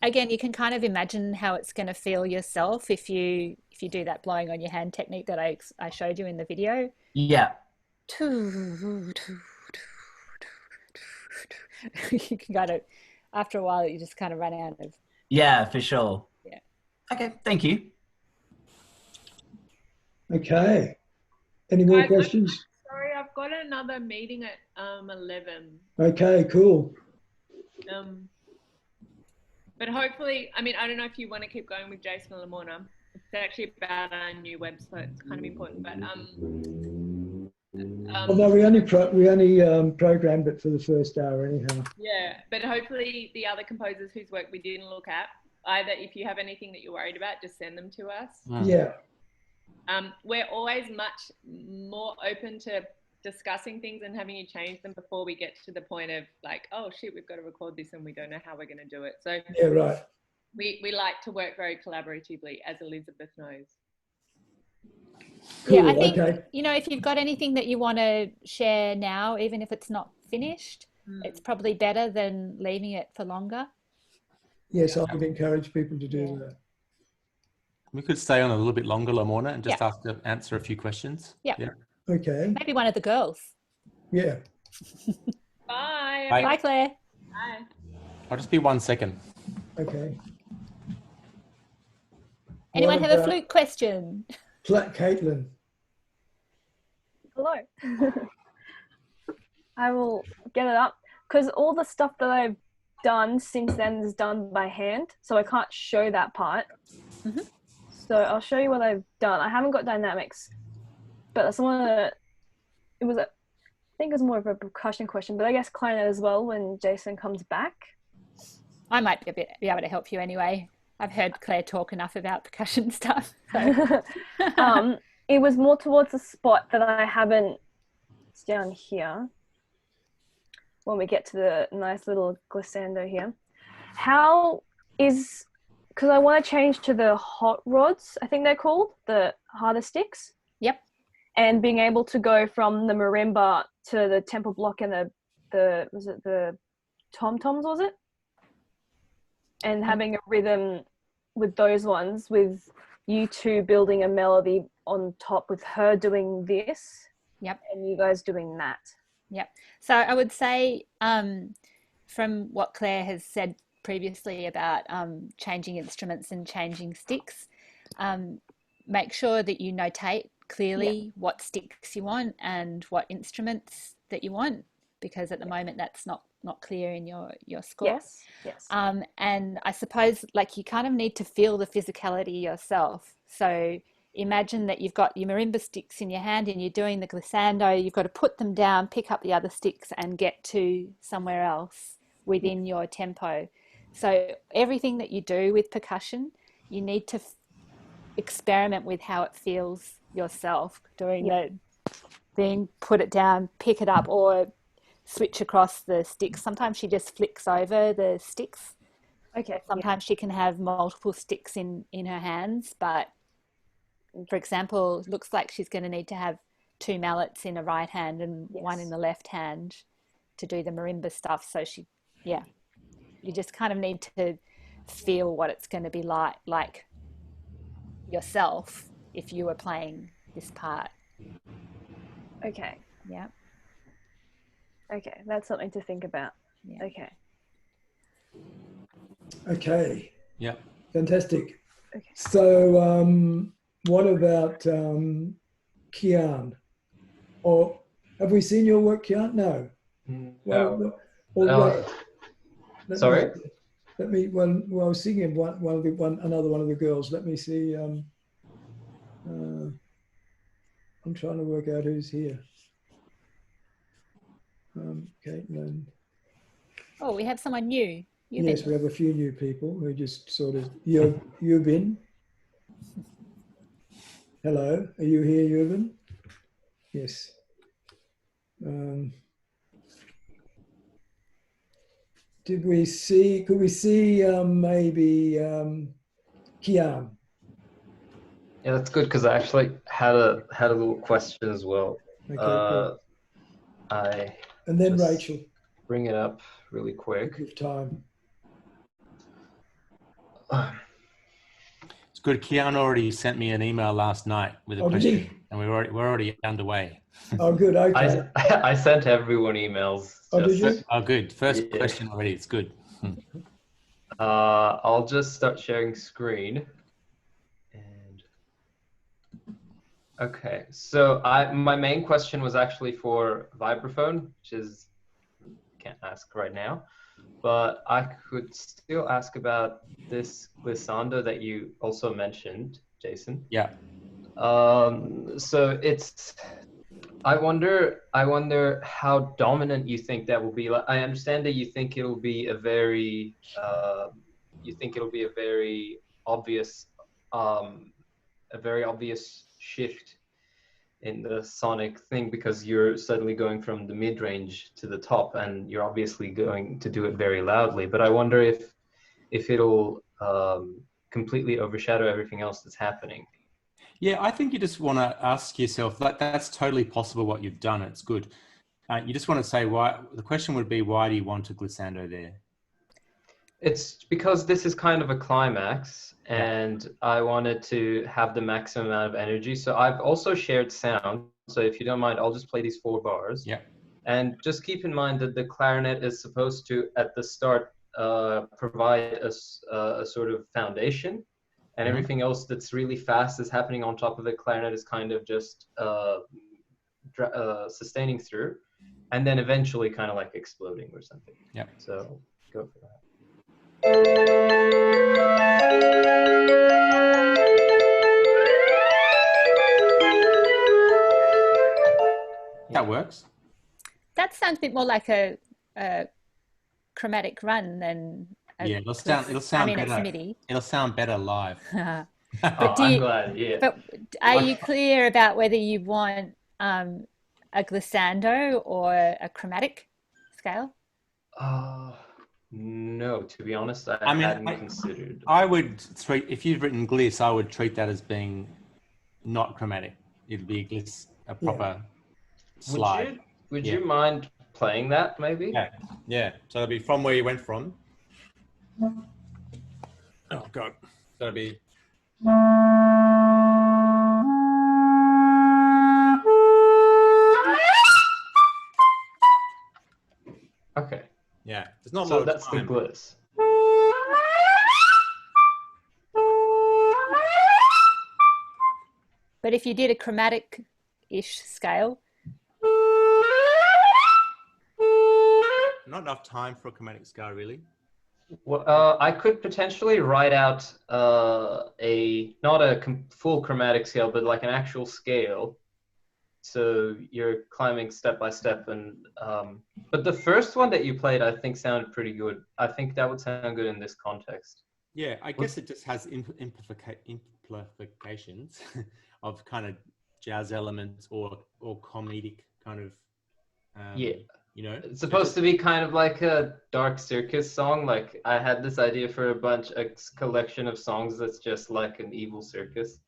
Again, you can kind of imagine how it's going to feel yourself if you do that blowing on your hand technique that I showed you in the video. Yeah. You can kind of, after a while, you just kind of run out of. Yeah, for sure. Yeah. Okay, thank you. Okay. Any more questions? Sorry, I've got another meeting at 11. Okay, cool. But hopefully, I mean, I don't know if you want to keep going with Jason or Lamorna. It's actually about our new website. It's kind of important, but although we only programmed it for the first hour anyhow. Yeah, but hopefully the other composers whose work we didn't look at, either if you have anything that you're worried about, just send them to us. Yeah. We're always much more open to discussing things and having you change them before we get to the point of like, oh shit, we've got to record this and we don't know how we're going to do it. So yeah, right. We like to work very collaboratively, as Elizabeth knows. Cool, yeah, I think, if you've got anything that you want to share now, even if it's not finished, it's probably better than leaving it for longer. Yes, I would encourage people to do that. We could stay on a little bit longer, Lamorna, and just answer a few questions. Yeah. Okay. Maybe one of the girls. Yeah. Bye. Bye, Claire. Bye. I'll just be 1 second. Okay. Anyone have a flute question? Caitlin. Hello. I will get it up because all the stuff that I've done since then is done by hand, so I can't show that part. So I'll show you what I've done. I haven't got dynamics, but that's one of the, I think it was more of a percussion question, but I guess clarinet as well when Jason comes back. I might be able to help you anyway. I've heard Claire talk enough about percussion stuff. So. It was more towards the spot that I haven't, it's down here, when we get to the nice little glissando here. Because I want to change to the hot rods, I think they're called, the harder sticks. Yep. And being able to go from the marimba to the tempo block and the tom-toms, was it? And having a rhythm with those ones with you two building a melody on top with her doing this. Yep. And you guys doing that. Yep. So I would say, from what Claire has said previously about changing instruments and changing sticks, make sure that you notate clearly what sticks you want and what instruments that you want, because at the moment that's not clear in your score. Yes. And I suppose like you kind of need to feel the physicality yourself. So imagine that you've got your marimba sticks in your hand and you're doing the glissando. You've got to put them down, pick up the other sticks and get to somewhere else within your tempo. So everything that you do with percussion, you need to experiment with how it feels yourself, doing the thing, put it down, pick it up, or switch across the sticks. Sometimes she just flicks over the sticks. Okay. Sometimes she can have multiple sticks in her hands, but for example, looks like she's going to need to have 2 mallets in a right hand and 1 in the left hand to do the marimba stuff. So you just kind of need to feel what it's going to be like yourself if you were playing this part. Okay. Yeah. Okay, that's something to think about. Yeah. Okay. Okay. Yeah. Fantastic. Okay. So, what about Kian? Or have we seen your work, Kian? No. No. Sorry. Sorry. Let me. Well, I was singing another one of the girls. Let me see. I'm trying to work out who's here. Caitlin. Oh, we have someone new. Yes, we have a few new people who just sort of. Yubin. Hello, are you here, Yubin? Yes. Could we see maybe Kian? Yeah, that's good because I actually had a little question as well. Okay, cool. And then Rachel. Bring it up really quick. Give time. It's good. Kian already sent me an email last night with a question, and we're already underway. Oh, good. Okay. I sent everyone emails. Oh, did you? Oh, good. First question already. It's good. I'll just start sharing screen. Okay, so my main question was actually for vibraphone, which is can't ask right now, but I could still ask about this glissando that you also mentioned, Jason. Yeah. So I wonder how dominant you think that will be. Like, I understand that you think it'll be a very obvious shift in the sonic thing because you're suddenly going from the mid-range to the top and you're obviously going to do it very loudly, but I wonder if it'll completely overshadow everything else that's happening. Yeah, I think you just want to ask yourself that's totally possible what you've done. It's good. You just want to say why. The question would be, why do you want a glissando there? It's because this is kind of a climax and I wanted to have the maximum amount of energy. So I've also shared sound. So if you don't mind, I'll just play these 4 bars. Yeah. And just keep in mind that the clarinet is supposed to, at the start, provide a sort of foundation. And everything else that's really fast is happening on top of the clarinet is kind of just sustaining through. And then eventually kind of like exploding or something. Yeah. So go for that. That works. That sounds a bit more like a chromatic run than. It'll sound better. MIDI. It'll sound better live. But I'm glad. Yeah. But are you clear about whether you want a glissando or a chromatic scale? No, to be honest, I hadn't considered. I would treat, if you've written gliss, I would treat that as being not chromatic. It'd be a gliss, a proper slide. Would you mind playing that maybe? Yeah. So it'll be from where you went from. Oh God. So it'll be. Okay. Yeah, there's not a So lot of that's the time. gliss. But if you did a chromatic-ish scale, Not enough time for a chromatic scale, really. Well, I could potentially write out not a full chromatic scale, but like an actual scale. So you're climbing step by step, and but the first one that you played, I think, sounded pretty good. I think that would sound good in this context. Yeah, I guess it just has implications of kind of jazz elements or comedic kind of, Yeah. you know. It's supposed to be kind of like a dark circus song. Like I had this idea for a collection of songs that's just like an evil circus.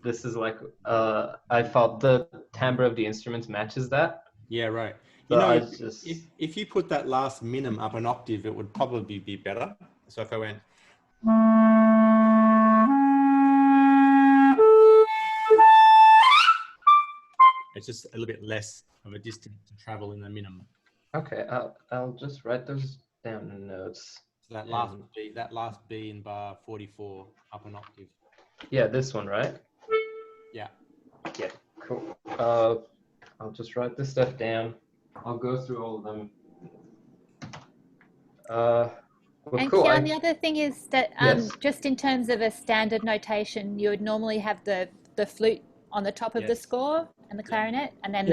This is like I felt the timbre of the instruments matches that. Yeah, right. So You know, I if, just if you put that last minim up an octave, it would probably be better. So if I went, it's just a little bit less of a distance to travel in the minim. okay. I'll just write those down in notes. So that last B in bar 44 up an octave. Yeah, this one, right? Yeah. Yeah, cool. I'll just write this stuff down. I'll go through all of them. Well, and cool. Kian, the other thing is that Yes. just in terms of a standard notation, you would normally have the flute on the top of the score and the clarinet, and then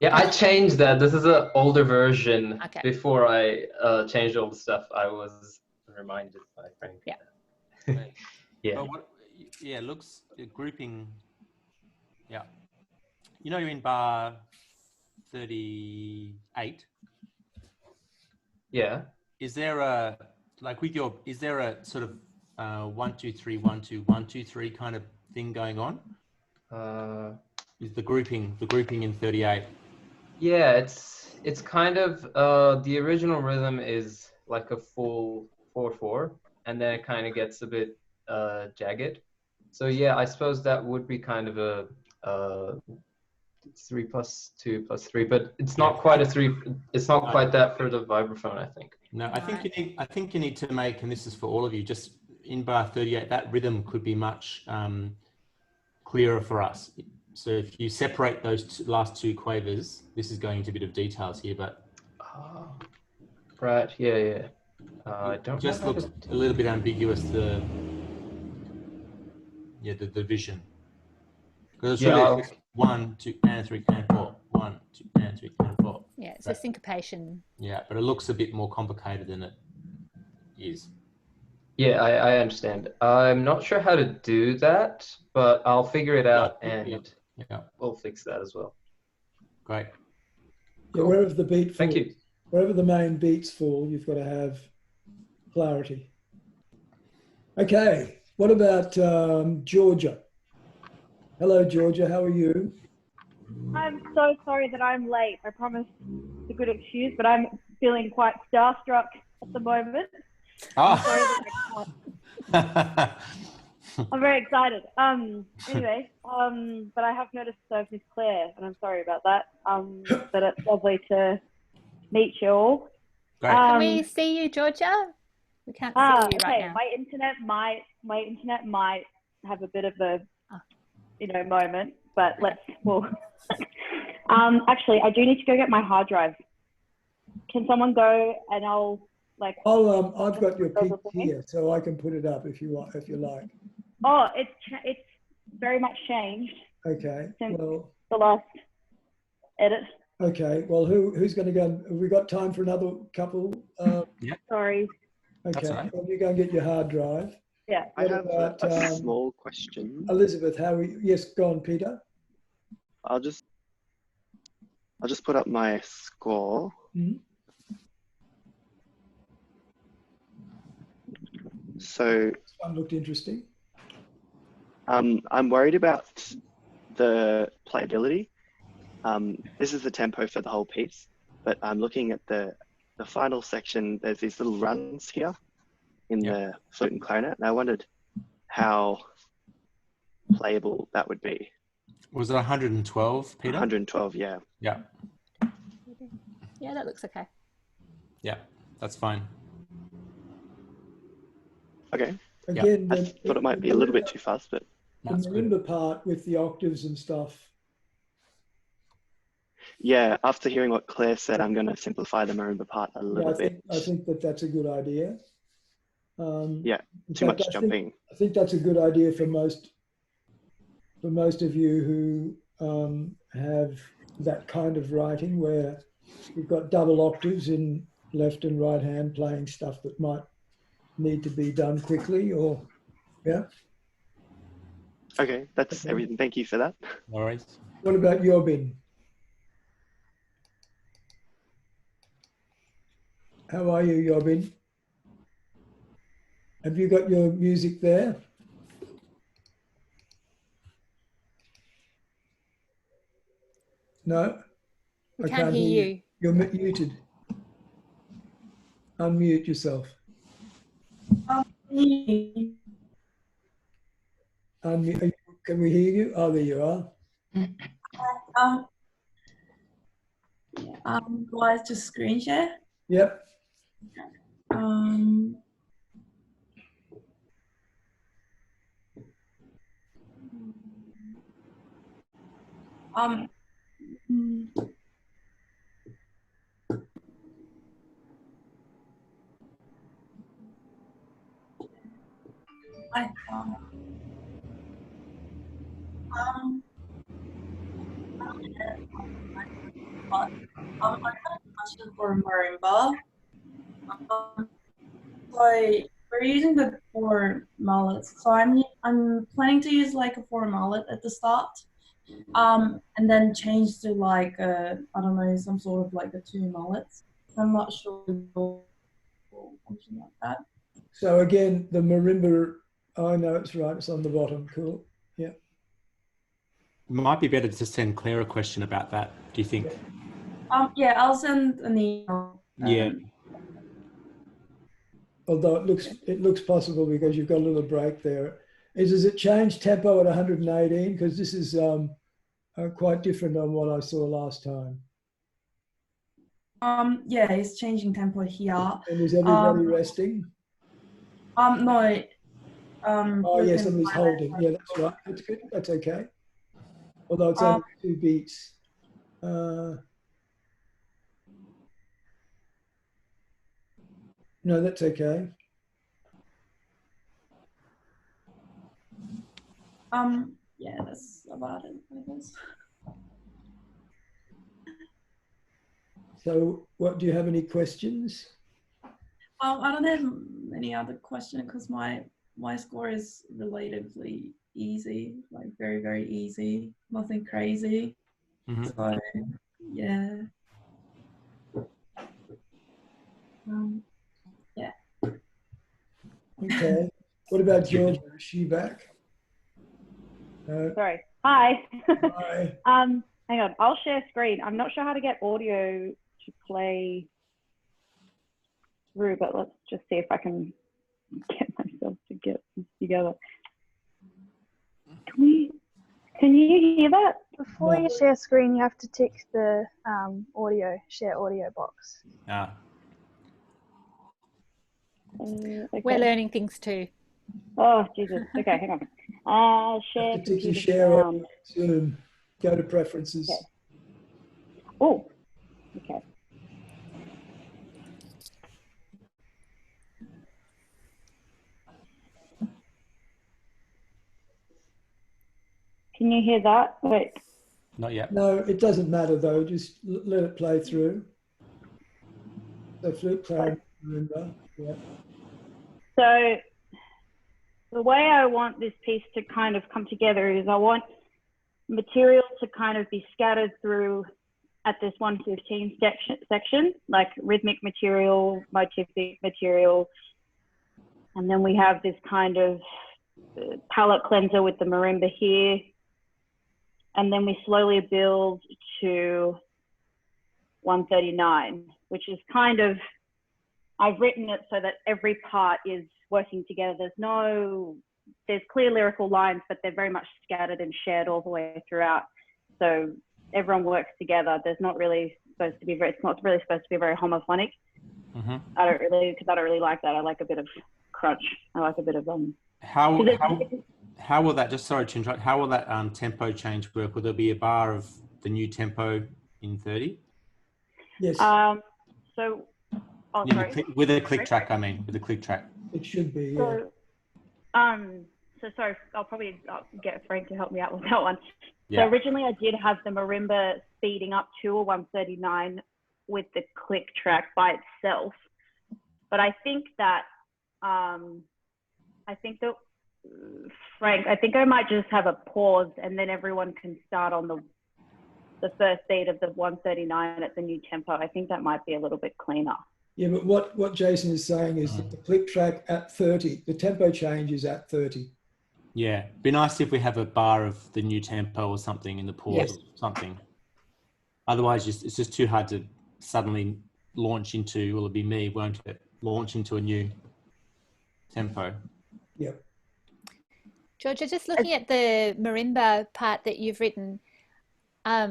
Yeah, I changed that. This is an older version. Okay. Before I changed all the stuff, I was reminded by Frank. Yeah. Yeah. But it looks grouping. Yeah. You know, you're in bar 38. Yeah. Is there a is there a sort of 1 2 3 1 2 1 2 3 kind of thing going on? Is the grouping in 38? Yeah, it's kind of the original rhythm is like a full 4/4, and then it kind of gets a bit jagged. So yeah, I suppose that would be kind of a 3 + 2 + 3, but it's not quite a 3. It's not quite that for the vibraphone, I think. No, I think you need to make, and this is for all of you, just in bar 38, that rhythm could be much clearer for us. So if you separate those last two quavers, this is going into a bit of details here, but right, yeah. I don't just know looks a little bit ambiguous. The vision, because it's really 1 2 and 3 and 4, 1 2 and 3 and 4. Yeah, it's a syncopation. Yeah, but it looks a bit more complicated than it is. Yeah, I understand. I'm not sure how to do that, but I'll figure it out and we'll fix that as well. Great. Yeah, wherever the beat falls, Thank you. Wherever the main beats fall, you've got to have clarity. Okay, what about Georgia? Hello, Georgia, how are you? I'm so sorry that I'm late. I promised a good excuse, but I'm feeling quite starstruck at the moment. I'm sorry that I can't. I'm very excited. Anyway, but I have noticed I've missed Claire, and I'm sorry about that. But it's lovely to meet you all. Can we see you, Georgia? We can't see you right now. My internet might have a bit of a moment, but actually, I do need to go get my hard drive. Can someone go and I've got your pic here, so I can put it up if you want, if you like. Oh, it's very much changed. Okay. Since well, the last edit. Okay. Well, who's going to go? Have we got time for another couple? Yeah. Sorry. Okay. Right. Well, you go and get your hard drive. Yeah. I have a small question. Elizabeth, how are you? Yes, go on, Peter. I'll just put up my score. Mm-hmm. So this one looked interesting. I'm worried about the playability. This is the tempo for the whole piece, but I'm looking at the final section. There's these little runs here in the flute and clarinet, and I wondered how playable that would be. Was it 112, Peter? 112, yeah. Yeah. Yeah, that looks okay. Yeah, that's fine. Okay. Again, I thought it might be a little bit too fast, but the marimba part with the octaves and stuff. yeah, after hearing what Claire said, I'm going to simplify the marimba part a little bit. I think that that's a good idea. Yeah, too much jumping. I think that's a good idea for most of you who have that kind of writing where you've got double octaves in left and right hand playing stuff that might need to be done quickly, or yeah. Okay, that's everything. Thank you for that. All right. What about Yobin? How are you, Yobin? Have you got your music there? No? We can't hear you. You're muted. Unmute yourself. Unmute. Can we hear you? Oh, there you are. Do I just screen share? Yep. I have a question for marimba. So we're using the 4 mallets. So I'm planning to use like a 4 mallet at the start, and then change to like I don't know, some sort of like a 2 mallets. I'm not sure something like that. So again, the marimba. Oh no, it's right. It's on the bottom. Cool. Yeah. Might be better to send Claire a question about that. Do you think? Yeah, I'll send an email. Yeah. Although it looks possible because you've got a little break there. Does it change tempo at 118? Because this is quite different on what I saw last time. Yeah, it's changing tempo here. And is everybody resting? No. Oh yeah, somebody's holding. Yeah, that's right. That's good. That's okay. Although it's only 2 beats. No, that's okay. Yeah, that's about it, I guess. So, do you have any questions? I don't have any other question because my score is relatively easy, like very, very easy, nothing crazy. So, yeah. Yeah. Okay. What about Georgia? Is she back? Sorry. Hi. Hi. Hang on. I'll share screen. I'm not sure how to get audio to play through, but let's just see if I can get myself to get this together. Can you hear that? Before you share screen, you have to tick the share audio box. Ah. Okay. We're learning things too. Oh, Jesus. Okay, hang on. Share computer sound. Zoom. Go to preferences. Okay. Oh, okay. Can you hear that? Wait. Not yet. No, it doesn't matter though. Just let it play through. So flute playing, remember? Yeah. So the way I want this piece to kind of come together is I want material to kind of be scattered through at this 115 section, like rhythmic material, motivic material. And then we have this kind of palette cleanser with the marimba here. And then we slowly build to 139, which is kind of, I've written it so that every part is working together. There's clear lyrical lines, but they're very much scattered and shared all the way throughout. So everyone works together. There's not really supposed to be it's not really supposed to be very homophonic. I don't really like that. I like a bit of crunch. I like a bit of How will that, just sorry to interrupt, how will that tempo change work? Will there be a bar of the new tempo in 30? Yes. So, with a click track, with a click track. It should be, yeah. So sorry, I'll probably get Frank to help me out with that one. Yeah. So originally I did have the marimba speeding up to a 139 with the click track by itself. But I think that, Frank, I think I might just have a pause and then everyone can start on the first beat of the 139 at the new tempo. I think that might be a little bit cleaner. Yeah, but what Jason is saying is that the click track at 30, the tempo change is at 30. Yeah, be nice if we have a bar of the new tempo or something in the pause or something. Otherwise, it's just too hard to suddenly launch into, will it be me, won't it? Launch into a new tempo. Yep. Georgia, just looking at the marimba part that you've written, I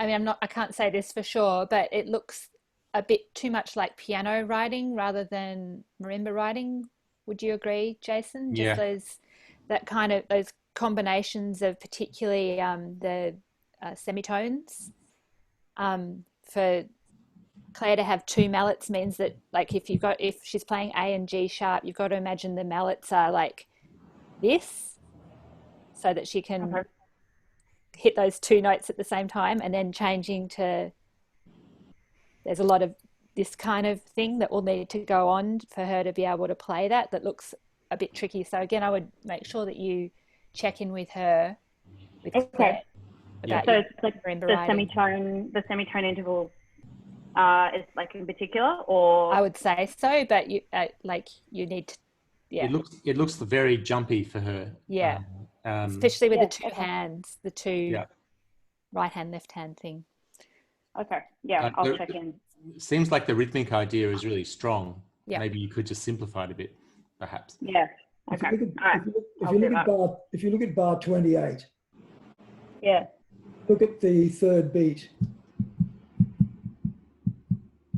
mean, I can't say this for sure, but it looks a bit too much like piano writing rather than marimba writing. Would you agree, Jason? Yeah. Just those combinations of particularly the semitones. For Claire to have two mallets means that, like, if she's playing A and G sharp, you've got to imagine the mallets are like this, so that she can hit those two notes at the same time, and then changing to, there's a lot of this kind of thing that will need to go on for her to be able to play that looks a bit tricky. So again, I would make sure that you check in with her, with Claire, about so it's like marimba the semitone interval is like in particular, or I would say so, but you you need to, It looks very jumpy for her. Yeah. Especially with the two hands, the two right hand, left hand thing. Okay. Yeah, I'll check in. It seems like the rhythmic idea is really strong. Yeah. Maybe you could just simplify it a bit, perhaps. Yeah. Okay. If you look at bar 28. Yeah. Look at the third beat.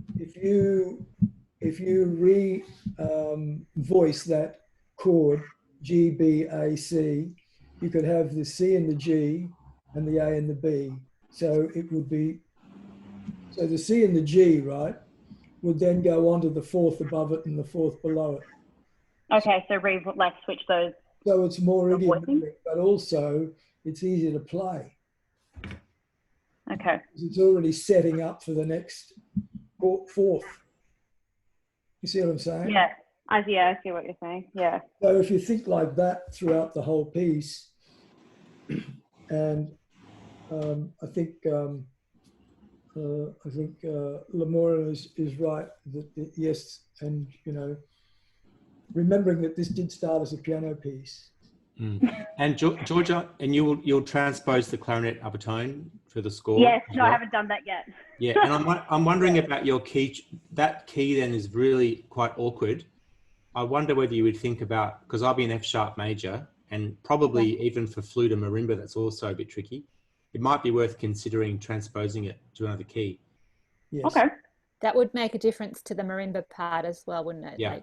If you voice that chord G, B, A, C, you could have the C and the G and the A and the B. So it would be, so the C and the G, right, would then go on to the fourth above it and the fourth below it. Okay, so switch those. So it's more idiomatic, but also it's easier to play. Okay. It's already setting up for the next fourth. You see what I'm saying? Yeah, I see what you're saying. Yeah. So if you think like that throughout the whole piece, and I think Lamora is right that yes, and remembering that this did start as a piano piece. And Georgia, and you'll transpose the clarinet upper tone for the score. Yes, no, I haven't done that yet. Yeah, and I'm wondering about your key. That key then is really quite awkward. I wonder whether you would think about, because I'll be an F sharp major, and probably even for flute and marimba, that's also a bit tricky. It might be worth considering transposing it to another key. Yes. Okay. That would make a difference to the marimba part as well, wouldn't it? Yeah.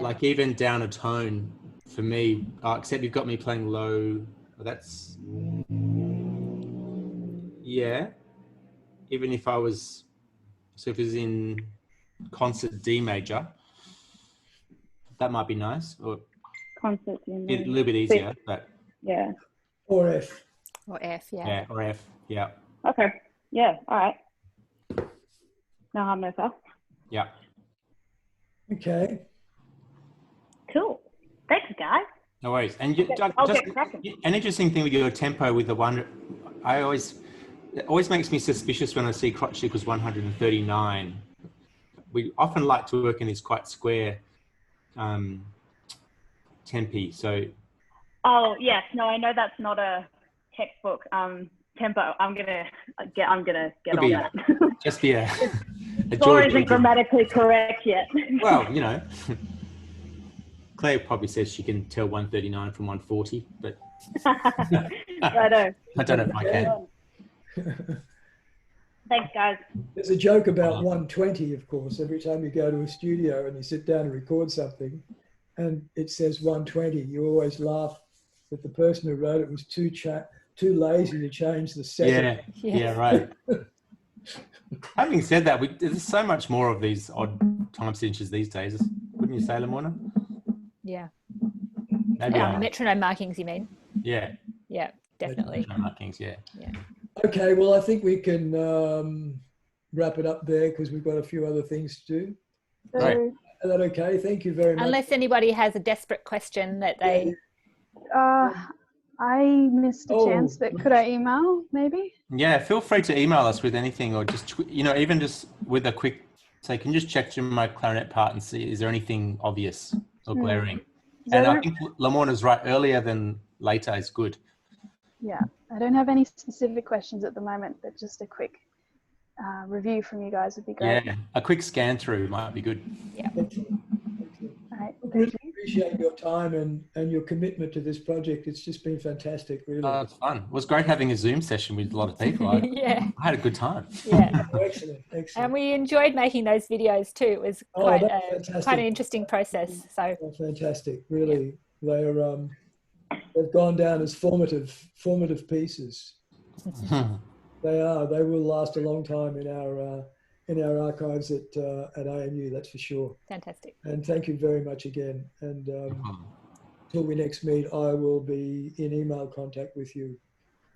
Like even down a tone for me, except you've got me playing low. That's, yeah. Even if I was, so if it was in concert D major, that might be nice. Or concert D major. A little bit easier, but. Yeah. Or F. Or F, yeah. Yeah, or F, yeah. Okay. Yeah, all right. No harm, no foul. Yeah. Okay. Cool. Thanks, guys. No worries. And I'll get cracking. An interesting thing with your tempo with the one, it always makes me suspicious when I see crotch equals 139. We often like to work in these quite square tempi. So. Oh yes, no, I know that's not a textbook tempo. I'm gonna get on that. Just be a score isn't grammatically correct yet. Well, Claire probably says she can tell 139 from 140, but I don't know if I can. Thanks, guys. There's a joke about 120, of course. Every time you go to a studio and you sit down and record something and it says 120, you always laugh that the person who wrote it was too lazy to change the setting. Yeah, right. Having said that, there's so much more of these odd time signatures these days. Wouldn't you say, Lamorna? Yeah. Maybe metronome markings, you mean? Yeah. Yeah, definitely. Metronome markings, yeah. Okay, well, I think we can wrap it up there because we've got a few other things to do. Right. Is that okay? Thank you very much. Unless anybody has a desperate question that they... I missed a chance, but could I email maybe? Yeah, feel free to email us with anything, or just, even just with a quick, say, can you just check through my clarinet part and see, is there anything obvious or glaring? And I think Lamorna's right, earlier than later is good. Yeah, I don't have any specific questions at the moment, but just a quick review from you guys would be great. Yeah, a quick scan through might be good. Yeah. All right, I really appreciate your time and your commitment to this project. It's just been fantastic, really. It's fun. It was great having a Zoom session with a lot of people. Yeah. I had a good time. Yeah. Excellent. And we enjoyed making those videos too. It was quite an interesting process. So fantastic, really. They've gone down as formative pieces. They are. They will last a long time in our archives at ANU. That's for sure. Fantastic. And thank you very much again. And till we next meet, I will be in email contact with you.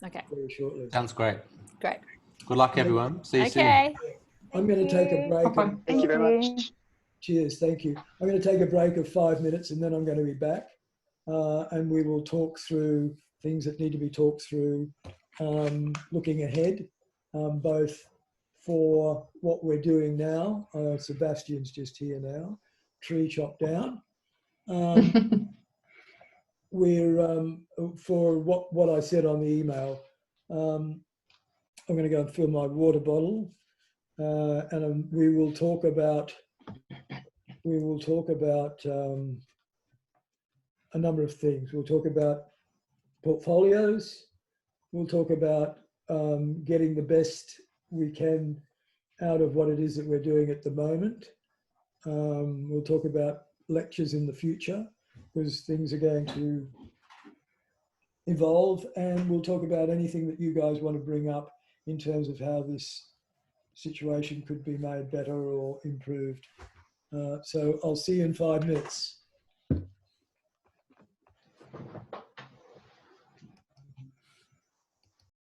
Okay. Very shortly. Sounds great. Great. Good luck, everyone. See you soon. I'm going to take a break. Thank you very much. Cheers. Thank you. I'm going to take a break of 5 minutes and then I'm going to be back. And we will talk through things that need to be talked through, looking ahead, both for what we're doing now. Sebastian's just here now, tree chopped down. We're, for what I said on the email, I'm going to go and fill my water bottle, and we will talk about a number of things. We'll talk about portfolios. We'll talk about getting the best we can out of what it is that we're doing at the moment. We'll talk about lectures in the future because things are going to evolve, and we'll talk about anything that you guys want to bring up in terms of how this situation could be made better or improved. So I'll see you in 5 minutes.